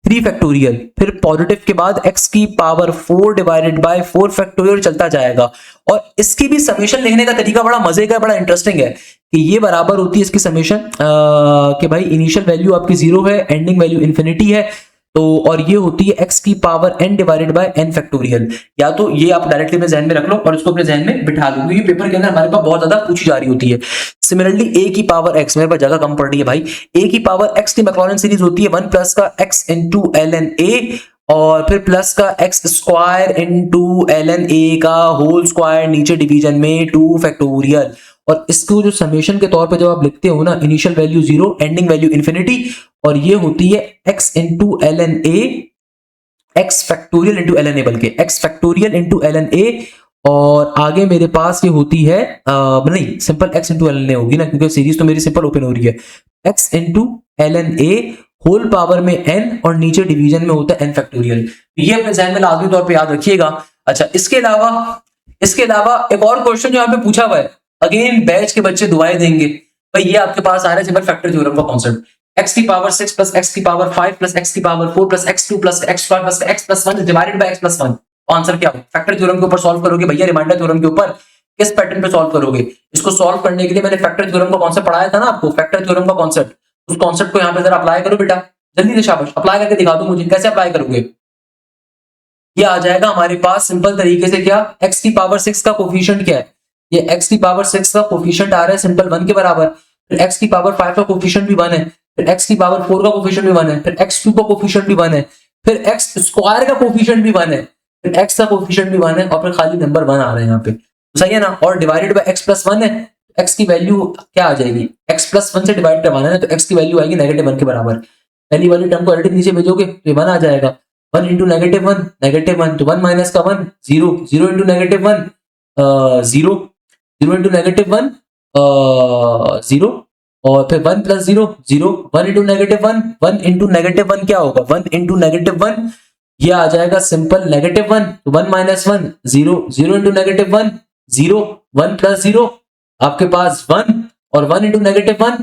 3 फैक्टोरियल, फिर पॉजिटिव के बाद x की पावर 4 डिवाइडेड बाय 4 फैक्टोरियल, चलता जाएगा। और इसकी भी समेशन लिखने का तरीका बड़ा मजे का, बड़ा इंटरेस्टिंग है कि ये बराबर होती है इसकी समेशन कि भाई इनिशियल वैल्यू आपकी 0 है, एंडिंग वैल्यू इंफिनिटी है, तो और ये होती है x की power n divided by n factorial. या तो ये आप डायरेक्टली अपने जहन में रख लो और इसको अपने जहन में बिठा लो, क्योंकि पेपर के अंदर हमारे पास बहुत ज्यादा पूछी जा रही होती है। सिमिलरली a की पावर x, मेरे पास जगह कम पड़ रही है भाई, a की पावर x की मैक्लॉरिन सीरीज होती है 1 प्लस का x इंटू ln a, और फिर प्लस का x square into ln a का होल स्क्वायर, नीचे डिवीजन में 2 फैक्टोरियल। और इसको जो समेशन के तौर पे जब आप लिखते हो ना, initial value 0, ending value infinity, और ये होती है x into ln a, x factorial into ln a, बल्कि x factorial into ln a, और आगे मेरे पास ये होती है नहीं, simple x into ln a होगी ना, क्योंकि सीरीज तो मेरी सिंपल ओपन हो रही है। x into ln a whole power में n, और नीचे डिवीजन में होता है n फैक्टोरियल। ये अपने जहन में लाजमी तौर पे याद रखिएगा। अच्छा, इसके अलावा एक और क्वेश्चन जो यहाँ पे पूछा हुआ है, अगेन बैच के बच्चे दुआएं देंगे भाई, ये आपके पास आ रहा है सिंपल फैक्टर थ्योरम का कॉन्सेप्ट, x की पावर 6 प्लस x की पावर 5 प्लस x की power 4 plus x2 plus x2 plus x plus 1 divided by x plus 1। Answer क्या हो? फैक्टर थ्योरम के ऊपर सॉल्व करोगे भैया, रिमाइंडर थ्योरम के ऊपर किस पैटर्न पे सॉल्व करोगे? इसको सॉल्व करने के लिए मैंने फैक्टर थ्योरम का कॉन्सेप्ट पढ़ाया था ना आपको, फैक्टर थ्योरम का कॉन्सेप्ट, उस कॉन्सेप्ट को यहाँ पे जरा अप्लाई करो बेटा, जल्दी से शाबाश, अप्लाई करके दिखा दो मुझे, कैसे अप्लाई करोगे? ये आ जाएगा हमारे पास सिंपल तरीके से, क्या x की पावर 6 का कोफिशिएंट क्या है? ये x की पावर 6 का कोफिशिएंट आ रहा है सिंपल 1 के बराबर, फिर x की पावर 5 का कोफिशिएंट भी 1 है, फिर x की पावर 4 का कोफिशिएंट भी 1 है, फिर x2 का कोफिशिएंट भी 1 है, फिर x स्क्वायर का कोफिशिएंट भी 1 है, फिर x का कोफिशिएंट भी 1 है, और फिर खाली नंबर 1 आ रहा है यहाँ पे, तो सही है ना। और डिवाइडेड बाय x प्लस 1 है, x की वैल्यू क्या आ जाएगी? x प्लस 1 से डिवाइड करवाना है तो x की वैल्यू आएगी -1 के बराबर। पहली वाली टर्म को एडिटिव नीचे भेजोगे तो 1 आ जाएगा, 1 इंटू -1 तो 1 माइनस का 1 0, 0 इंटू -1 0, 0 इंटू -1 0, और फिर 1 प्लस 0 0, 1 इंटू -1 1 इंटू -1 क्या होगा? 1 इंटू -1 ये आ जाएगा सिंपल -1, तो 1 माइनस 1 0, 0 इंटू -1 0, 1 प्लस 0 आपके पास 1, और 1 इंटू -1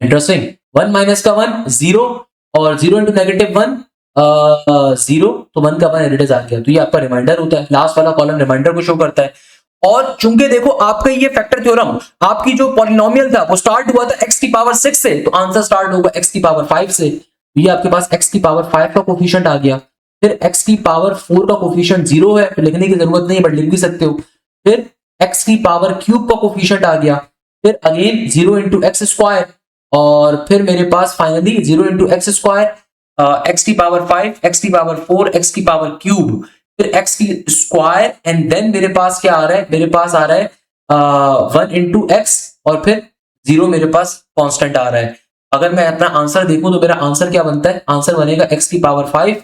इंटरेस्टिंग, 1 माइनस का 1 0, और 0 इंटू -1 0, तो 1 का 1 एडिटर्स आ गया। तो ये आपका रिमाइंडर होता है, लास्ट वाला कॉलम रिमाइंडर को शो करता है। और चूंकि देखो आपका ये फैक्टर थ्योरम, आपकी जो पॉलिनोमियल था वो स्टार्ट हुआ था x की पावर 6 से, तो आंसर स्टार्ट होगा x की पावर 5 से। तो ये आपके पास x की पावर 5 का कोफिशिएंट आ गया, फिर x की पावर 4 का कोफिशिएंट 0 है, तो लिखने की जरूरत नहीं है बट लिख भी सकते हो, फिर x की पावर क्यूब का कोफिशिएंट आ गया, फिर अगेन 0 इंटू एक्स स्क्वायर, और फिर मेरे पास finally 0 into x square, x की पावर 5, x की पावर 4, x की पावर क्यूब, फिर x की स्क्वायर एंड देन मेरे पास क्या आ रहा है, मेरे पास आ रहा है 1 इंटू एक्स और फिर 0 मेरे पास कांस्टेंट आ रहा है। अगर मैं अपना आंसर देखूं तो मेरा आंसर क्या बनता है, आंसर बनेगा x की पावर 5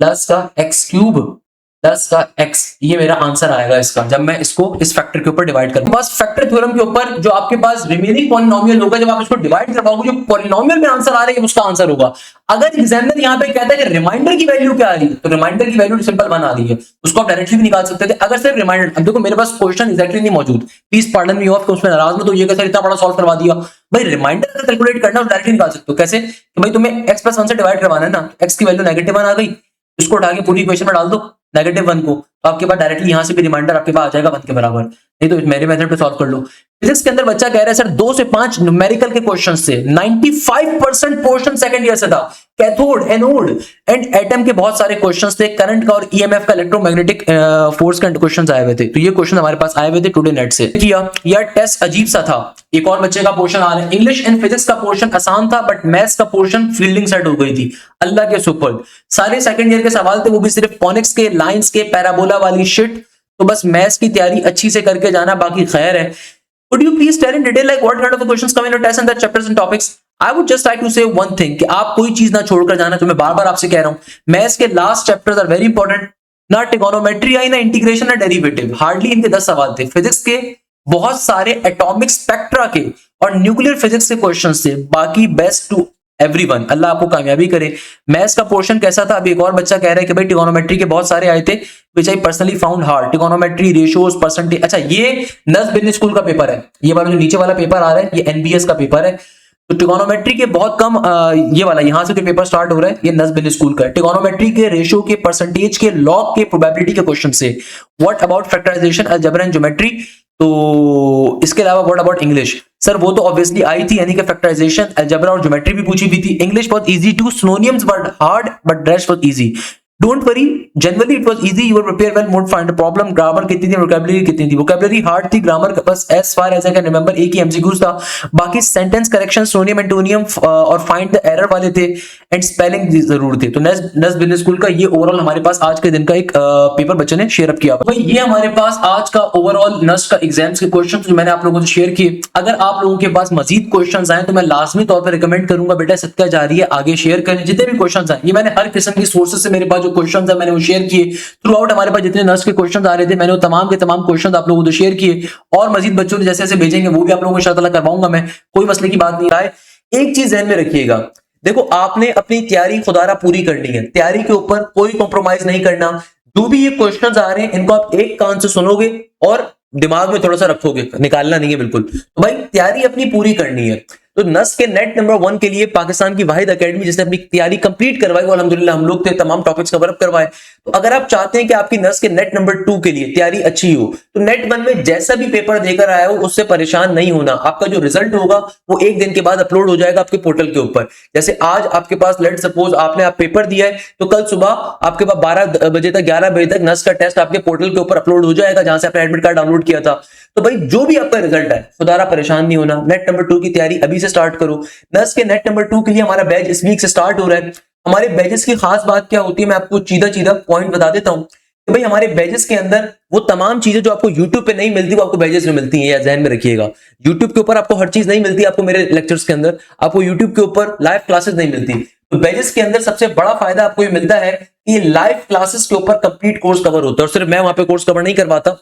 प्लस का एक्स क्यूब प्लस का x, ये मेरा आंसर आएगा इसका, जब मैं इसको इस फैक्टर के ऊपर डिवाइड करूंगा। बस फैक्टर थ्योरम के ऊपर जो आपके पास रिमेनिंग पॉलिनोमियल होगा, जब आप इसको डिवाइड करवाओगे, जो पॉलिनोमियल में आंसर आ रहा है उसका आंसर होगा। अगर एग्जामिनर यहाँ पे कहता है कि रिमाइंडर की वैल्यू क्या आ रही है, तो रिमाइंडर की वैल्यू सिंपल 1 आ रही है, उसको आप डायरेक्टली भी निकाल सकते थे अगर सिर्फ रिमाइंडर। अब देखो मेरे पास क्वेश्चन एग्जैक्टली नहीं मौजूद, प्लीज पार्डन मी ऑफ, उसमें नाराज मत होइएगा सर इतना बड़ा सॉल्व करवा दिया। भाई रिमाइंडर अगर कैलकुलेट करना है डायरेक्टली निकाल सकते हो। कैसे कि भाई तुम्हें x प्लस 1 से डिवाइड करवाना है ना, x की वैल्यू -1 आ गई, इसको उठा के पूरी इक्वेशन में डाल दो -1 को, तो आपके पास डायरेक्टली यहां से भी रिमाइंडर आपके पास आ जाएगा 1 के बराबर। नहीं तो मेरे मेथड पे सॉल्व कर लो। फिजिक्स के अंदर बच्चा कह रहा है सर 2 से 5 न्यूमेरिकल के क्वेश्चन से 95% पोर्शन सेकंड ईयर से था। कैथोड, एनोड एंड एटम के बहुत सारे क्वेश्चंस थे, करंट का और ईएमएफ का, इलेक्ट्रोमैग्नेटिक फोर्स के क्वेश्चंस आए हुए थे। तो ये क्वेश्चन हमारे पास आए हुए थे टुडे नेट से किया। यार टेस्ट अजीब सा था। एक और बच्चे का पोर्शन आ रहा है, इंग्लिश एंड फिजिक्स का पोर्शन आसान था बट मैथ्स का पोर्शन फील्डिंग सेट हो गई थी। अल्लाह के सुपर, सारे सेकंड ईयर के सवाल थे, वो भी सिर्फ कॉनिक्स के, लाइंस के, पैराबोला वाली शिट। तो बस मैथ्स की तैयारी अच्छी से करके जाना, बाकी खैर है। Could you please tell in detail like what kind of questions come in your test and the chapters and topics? I would just like to say one thing कि आप कोई चीज ना छोड़कर जाना, तो मैं बार बार आपसे कह रहा हूं मैथ्स के last chapters are very important. ना ट्रिगोनोमेट्री आई, ना इंटीग्रेशन, ना डेरिवेटिव, हार्डली इनके 10 सवाल थे। फिजिक्स के बहुत सारे एटॉमिक स्पेक्ट्रा के और न्यूक्लियर फिजिक्स के क्वेश्चंस थे। बाकी बेस्ट टू एवरीवन, अल्लाह आपको कामयाबी करे। मैथ्स का पोर्शन कैसा था, अभी एक और बच्चा कह रहा है कि भाई ट्रिगोनोमेट्री के बहुत सारे आए थे which I personally found hard, trigonometry, ratios, percentage. अच्छा ये नस बिजनेस स्कूल का पेपर है, ये वाला जो नीचे वाला पेपर आ रहा है ये एनबीएस का पेपर है। तो ट्रिगोनोमेट्री के बहुत कम ये वाला यहां से जो पेपर स्टार्ट हो रहा है ये नस बिजनेस स्कूल का है। ट्रिगोनोमेट्री के, रेशियो के, परसेंटेज के, लॉग के, प्रोबेबिलिटी के क्वेश्चन से। What about factorisation, algebra and geometry. तो इसके अलावा व्हाट अबाउट इंग्लिश, सर वो तो ऑब्वियसली आई थी, यानी कि फैक्टराइजेशन, अलजेब्रा और ज्योमेट्री भी पूछी भी थी। इंग्लिश बहुत easy too, synonyms but hard but rest was easy. Don't worry, generally it was easy, you were prepare well, won't find a problem. Grammar कितनी थी, वोकैबुलरी कितनी थी, वोकैबुलरी हार्ड थी, ग्रामर बस as far as I can remember एक ही MCQs था। बाकी सेंटेंस करेक्शन, सिनोनिम, एंटोनियम और फाइंड द एरर वाले थे एंड स्पेलिंग जरूर थे। तो नस बिजनेस स्कूल का ये ओवरऑल हमारे पास आज के दिन का एक पेपर बच्चे ने शेयर अप किया। भाई ये हमारे पास आज का ओवरऑल नस का एग्जाम्स के क्वेश्चन जो मैंने आप लोगों से शेयर किए। अगर आप लोगों के पास मजीद क्वेश्चन आए तो मैं लाजमी तौर पर रिकमेंड करूंगा बेटा सदका जारी है, आगे शेयर करें जितने भी क्वेश्चन आए। ये मैंने हर किस्म की सोर्सेज से मेरे पास जो क्वेश्चन है मैंने वो शेयर किए। थ्रू आउट हमारे पास जितने नर्स के क्वेश्चन आ रहे थे मैंने वो तमाम के तमाम क्वेश्चन आप लोगों को शेयर किए, और मजीद बच्चों ने जैसे जैसे भेजेंगे वो भी आप लोगों को इंशाअल्लाह करवाऊंगा मैं, कोई मसले की बात नहीं आए। एक चीज ध्यान में रखिएगा, देखो आपने अपनी तैयारी खुदारा पूरी करनी है, तैयारी के ऊपर कोई कॉम्प्रोमाइज नहीं करना। जो भी ये क्वेश्चंस आ रहे हैं इनको आप एक कान से सुनोगे और दिमाग में थोड़ा सा रखोगे, निकालना नहीं है बिल्कुल। तो भाई तैयारी अपनी पूरी करनी है। तो नस के नेट नंबर 1 के लिए पाकिस्तान की वाहिद एकेडमी जिसने अपनी तैयारी कंप्लीट करवाई वो अल्हम्दुलिल्लाह हम लोग थे, तमाम टॉपिक्स कवर अप करवाए। तो अगर आप चाहते हैं कि आपकी नस के नेट नंबर 2 के लिए तैयारी अच्छी हो तो नेट 1 में जैसा भी पेपर देकर आया हो उससे परेशान नहीं होना। आपका जो रिजल्ट होगा वो एक दिन के बाद अपलोड हो जाएगा आपके पोर्टल के ऊपर। जैसे आज आपके पास लेट सपोज आपने आप पेपर दिया है तो कल सुबह आपके पास 12 बजे तक 11 बजे तक नस का टेस्ट आपके पोर्टल के ऊपर अपलोड हो जाएगा जहां से आपने एडमिट कार्ड डाउनलोड किया था। तो भाई जो भी आपका रिजल्ट है खुदारा परेशान नहीं होना, नेट नंबर 2 की तैयारी अभी से स्टार्ट करो। नस के नेट नंबर 2 के लिए हमारा बैच इस वीक से स्टार्ट हो रहा है। हमारे बैचेस की खास बात क्या होती है मैं आपको सीधा पॉइंट बता देता हूं कि भाई हमारे बैचेस के अंदर वो तमाम चीजें जो आपको YouTube पे नहीं मिलती वो आपको बैचेस में मिलती हैं, या ध्यान में रखिएगा। YouTube के ऊपर आपको हर चीज नहीं मिलती, आपको मेरे लेक्चर्स के अंदर आपको YouTube के ऊपर लाइव क्लासेस नहीं मिलती। तो बैचेस के अंदर सबसे बड़ा फायदा आपको ये मिलता है कि लाइव क्लासेस के ऊपर कंप्लीट कोर्स कवर होता है, और सिर्फ मैं वहां पे कोर्स कवर नहीं करवाता,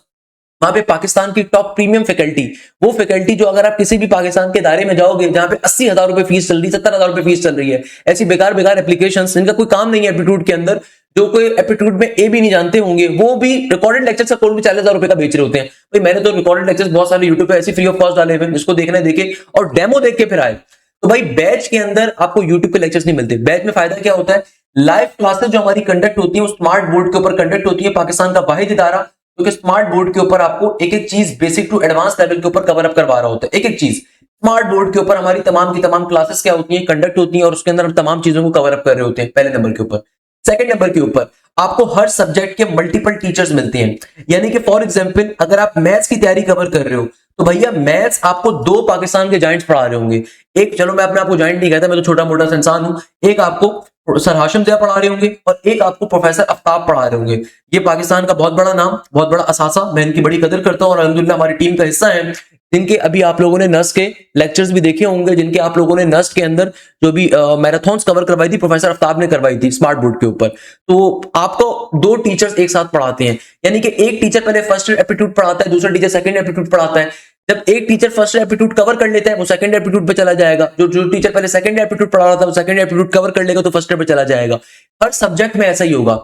वहां पे पाकिस्तान की टॉप प्रीमियम फैकल्टी, वो फैकल्टी जो अगर आप किसी भी पाकिस्तान के दायरे में जाओगे जहां पे 80,000 रुपए फीस चल रही है, 70,000 रुपए फीस चल रही है, ऐसी बेकार एप्लीकेशंस जिनका कोई काम नहीं है एप्टीट्यूड के अंदर, जो कोई एप्टीट्यूड में ए भी नहीं जानते होंगे, वो भी रिकॉर्डेड लेक्चर का कोर्स भी 40,000 रुपए का बेच रहे होते हैं। भाई मैंने तो रिकॉर्डेड लेक्चर्स बहुत सारे यूट्यूब पे ऐसे फ्री ऑफ कॉस्ट डाले हुए, जिसको देखना है देखे और डेमो देख के फिर आए। तो भाई बैच के अंदर आपको यूट्यूब के लेक्चर्स नहीं मिलते। बैच में फायदा क्या होता है, लाइव क्लासेस जो हमारी कंडक्ट होती है वो स्मार्ट बोर्ड के ऊपर कंडक्ट होती है, पाकिस्तान का वाहिद इदारा क्योंकि स्मार्ट बोर्ड के ऊपर आपको एक एक चीज बेसिक टू एडवांस लेवल के ऊपर कवर अप करवा रहा होता है। एक एक चीज स्मार्ट बोर्ड के ऊपर हमारी तमाम की तमाम क्लासेस क्या होती हैं, कंडक्ट होती हैं, और उसके अंदर हम तमाम चीजों को कवर अप कर रहे होते हैं पहले नंबर के ऊपर। सेकंड नंबर के ऊपर आपको हर सब्जेक्ट के मल्टीपल टीचर्स मिलते हैं, यानी कि फॉर एग्जांपल अगर आप मैथ्स की तैयारी कवर कर रहे हो तो भैया मैथ्स आपको 2 पाकिस्तान के जाइंट्स पढ़ा रहे होंगे। एक, चलो मैं अपने आपको जाइंट नहीं कहता, मैं तो छोटा मोटा सा इंसान हूं, एक आपको सर हाशिम ज़िया पढ़ा रहे होंगे और एक आपको प्रोफेसर आफ्ताब पढ़ा रहे होंगे। ये पाकिस्तान का बहुत बड़ा नाम, बहुत बड़ा असासा, मैं इनकी बड़ी कदर करता हूँ और अल्हम्दुलिल्लाह हमारी टीम का हिस्सा है, जिनके अभी आप लोगों ने नस्ट के लेक्चर्स भी देखे होंगे, जिनके आप लोगों ने नस्ट के अंदर जो भी मैराथन्स कवर करवाई थी प्रोफेसर आफ्ताब ने करवाई थी स्मार्ट बोर्ड के ऊपर। तो आपको दो टीचर्स एक साथ पढ़ाते हैं, यानी कि एक टीचर पहले फर्स्ट एप्टीट्यूड पढ़ाता है, दूसरा टीचर सेकंड एप्टीट्यूड पढ़ाता है। जब एक टीचर फर्स्ट एप्टीट्यूड कवर कर लेता है वो सेकंड एप्टीट्यूड पे चला जाएगा, जो टीचर पहले सेकंड एप्टीट्यूड पढ़ा रहा था वो सेकंड एप्टीट्यूड कवर कर लेगा तो फर्स्ट पे चला जाएगा। हर सब्जेक्ट में ऐसा ही होगा।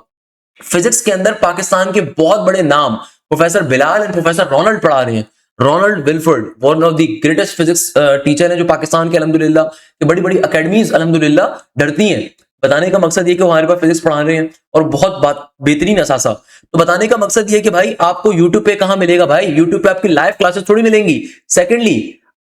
फिजिक्स के अंदर पाकिस्तान के बहुत बड़े नाम professor Bilal and professor Ronald पढ़ा रहे हैं। Ronald Wilfred one of the greatest physics teacher है, जो पाकिस्तान के अल्हम्दुलिल्लाह के बड़ी बड़ी अकेडमीज अल्हम्दुलिल्लाह डरती हैं। बताने का मकसद ये कि हमारे पास फिजिक्स पढ़ा रहे हैं और बहुत बेहतरीन असासा। तो बताने का मकसद ये कि भाई आपको यूट्यूब पे कहां मिलेगा भाई, यूट्यूब पे आपकी लाइव क्लासेस थोड़ी मिलेंगी। सेकेंडली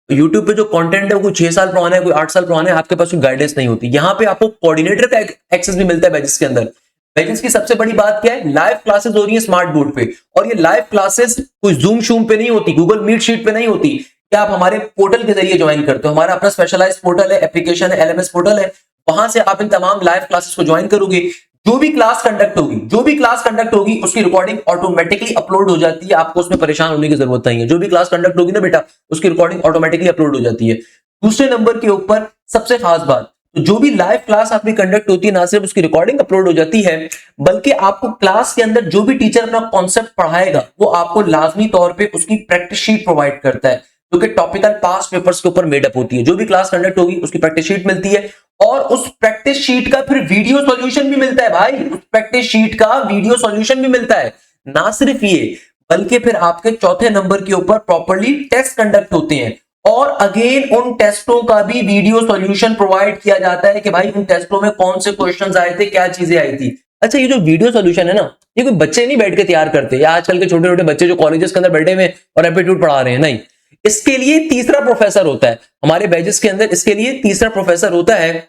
यूट्यूब पे जो कंटेंट है कोई 6 साल पुराना है, कोई 8 साल पुराना है, आपके पास कोई गाइडेंस नहीं होती। यहाँ पे आपको कोऑर्डिनेटर का एक्सेस भी मिलता है बैचेस के अंदर। बैचेस की सबसे बड़ी बात क्या है, लाइव क्लासेस हो रही है स्मार्ट बोर्ड पे, और ये लाइव क्लासेस कोई जूम शूम पे नहीं होती, गूगल मीट शीट पे नहीं होती। क्या आप हमारे पोर्टल के जरिए ज्वाइन करते हो, हमारा अपना स्पेशलाइज पोर्टल है, एप्लीकेशन है, LMS पोर्टल है, वहां से आप इन तमाम लाइव क्लासेस को ज्वाइन करोगे। जो भी क्लास कंडक्ट होगी उसकी रिकॉर्डिंग ऑटोमेटिकली अपलोड हो जाती है, आपको उसमें परेशान होने की जरूरत नहीं है। जो भी क्लास कंडक्ट होगी ना बेटा, उसकी रिकॉर्डिंग ऑटोमेटिकली अपलोड हो जाती है। दूसरे नंबर के ऊपर सबसे खास बात, तो जो भी लाइव क्लास आपकी कंडक्ट होती है ना सिर्फ उसकी रिकॉर्डिंग अपलोड हो जाती है, बल्कि आपको क्लास के अंदर जो भी टीचर अपना कॉन्सेप्ट पढ़ाएगा वो आपको लाजमी तौर पे उसकी प्रैक्टिस शीट प्रोवाइड करता है, जो कि टॉपिकल पास्ट पेपर्स के ऊपर मेडअप होती है। जो भी क्लास कंडक्ट होगी उसकी प्रैक्टिस शीट मिलती है, और उस प्रैक्टिस शीट का फिर वीडियो सॉल्यूशन भी मिलता है भाई, उस प्रैक्टिस शीट का वीडियो सॉल्यूशन भी मिलता है। ना सिर्फ ये, बल्कि फिर आपके चौथे नंबर के ऊपर प्रॉपर्ली टेस्ट कंडक्ट होते हैं, और अगेन उन टेस्टों का भी वीडियो सॉल्यूशन प्रोवाइड किया जाता है कि भाई उन टेस्टों में कौन से क्वेश्चंस आए थे, क्या चीजें आई थी। अच्छा, ये जो वीडियो सॉल्यूशन है ना, ये कोई बच्चे नहीं बैठ के तैयार करते, या आजकल के छोटे छोटे बच्चे जो कॉलेजेस के अंदर बैठे हुए और एप्टीट्यूड पढ़ा रहे हैं, नहीं। इसके लिए तीसरा प्रोफेसर होता है हमारे बैचेस के अंदर, इसके लिए तीसरा प्रोफेसर होता है,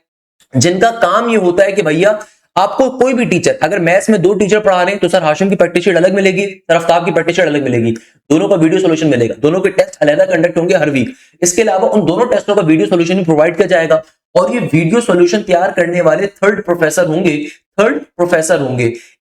जिनका काम ये होता है कि भैया आपको कोई भी टीचर, अगर मैथ्स में 2 टीचर पढ़ा रहे हैं तो सर हाशिम की प्रैक्टिस शीट अलग मिलेगी, सर आफ्ताब की प्रैक्टिस शीट अलग मिलेगी, दोनों का वीडियो सॉल्यूशन मिलेगा, दोनों के टेस्ट अलग कंडक्ट होंगे हर वीक। इसके अलावा उन दोनों टेस्टों का वीडियो सॉल्यूशन भी प्रोवाइड किया जाएगा, और ये वीडियो सॉल्यूशन तैयार करने वाले थर्ड प्रोफेसर होंगे।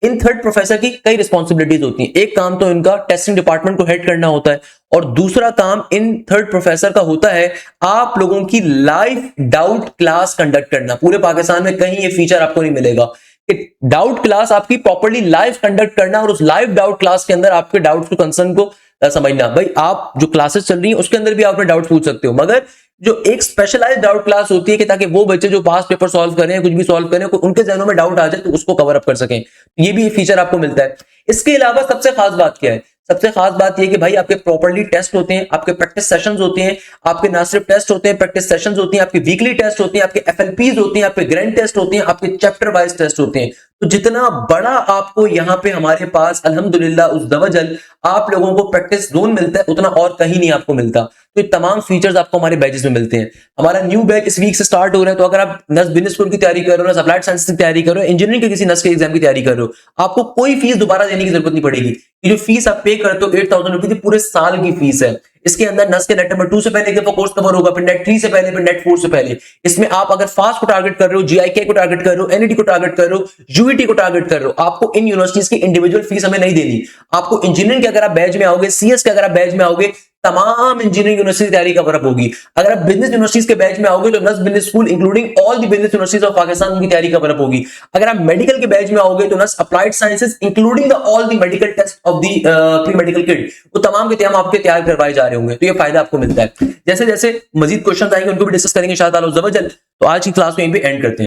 इन थर्ड प्रोफेसर की कई रिस्पॉन्सिबिलिटीज होती हैं। एक काम तो इनका टेस्टिंग डिपार्टमेंट को हेड करना होता है, और दूसरा काम इन थर्ड प्रोफेसर का होता है आप लोगों की लाइव डाउट क्लास कंडक्ट करना। पूरे पाकिस्तान में कहीं ये फीचर आपको नहीं मिलेगा कि डाउट क्लास आपकी प्रॉपर्ली लाइव कंडक्ट करना, और उस लाइव डाउट क्लास के अंदर आपके डाउट्स को, कंसर्न को समझना। भाई आप जो क्लासेस चल रही हैं उसके अंदर भी आप अपने डाउट पूछ सकते हो, मगर जो एक स्पेशलाइज्ड डाउट क्लास होती है कि ताकि वो बच्चे जो पास पेपर सॉल्व करें, कुछ भी सॉल्व करें, उनके जहनों में डाउट आ जाए तो उसको कवर अप कर सकें, ये भी फीचर आपको मिलता है। इसके अलावा सबसे खास बात क्या है, सबसे खास बात यह कि भाई आपके प्रॉपर्ली टेस्ट होते हैं, आपके प्रैक्टिस सेशंस होते हैं, आपके ना सिर्फ टेस्ट होते हैं, प्रैक्टिस सेशंस होती हैं, आपके वीकली टेस्ट होते हैं, आपके FLPs होते हैं, आपके ग्रैंड टेस्ट होते हैं, आपके चैप्टर वाइज टेस्ट होते हैं। तो जितना बड़ा आपको यहाँ पे हमारे पास अल्हम्दुलिल्लाह उस दवजल आप लोगों को प्रैक्टिस जोन मिलता है, उतना और कहीं नहीं आपको मिलता। तो ये तमाम फीचर्स आपको हमारे बैचेस में मिलते हैं। हमारा न्यू बैच इस वीक से स्टार्ट हो रहा है, तो अगर आप नस बिजनेस स्कूल की तैयारी कर रहे हो, अप्लाइड साइंस की तैयारी कर रहे हो, इंजीनियरिंग के किसी नस के एग्जाम की तैयारी कर रहे हो, आपको कोई फीस दोबारा देने की जरूरत नहीं पड़ेगी। ये जो फीस आप पे करते हो 8,000 रुपीज पूरे साल की फीस है। इसके अंदर नस के नेट नंबर 2 से पहले का कोर्स कवर होगा, फिर नेट 3 से पहले, फिर नेट 4 से पहले। इसमें आप अगर फास्ट को टारगेट कर रहे हो, GIK को टारगेट कर रहे हो, NET को टारगेट कर रहे हो, UET को टारगेट कर रहे हो, आपको इन यूनिवर्सिटीज की इंडिविजुअल फीस हमें नहीं देनी। आपको इंजीनियरिंग के अगर आप बैच में आओगे, CS के अगर आप बैच में आओगे, तमाम इंजीनियरिंग यूनिवर्सिटी की तैयारी कवर अप होगी। अगर आप बिजनेस यूनिवर्सिटीज के बैच में आओगे तो नस business school including all the business universities of Pakistan, उनकी तैयारी कवर अप होगी। अगर आप मेडिकल के बैच में आओगे तो नस applied sciences including the all the medical test of the pre medical kit, वो तमाम के तमाम आपके तैयार करवाए जा रहे होंगे। तो ये फायदा आपको मिलता है। जैसे जैसे मजीद क्वेश्चन आएंगे उनको भी डिस्कस करेंगे इंशाअल्लाह। तो आज की क्लास में यहीं पे एंड करते हैं।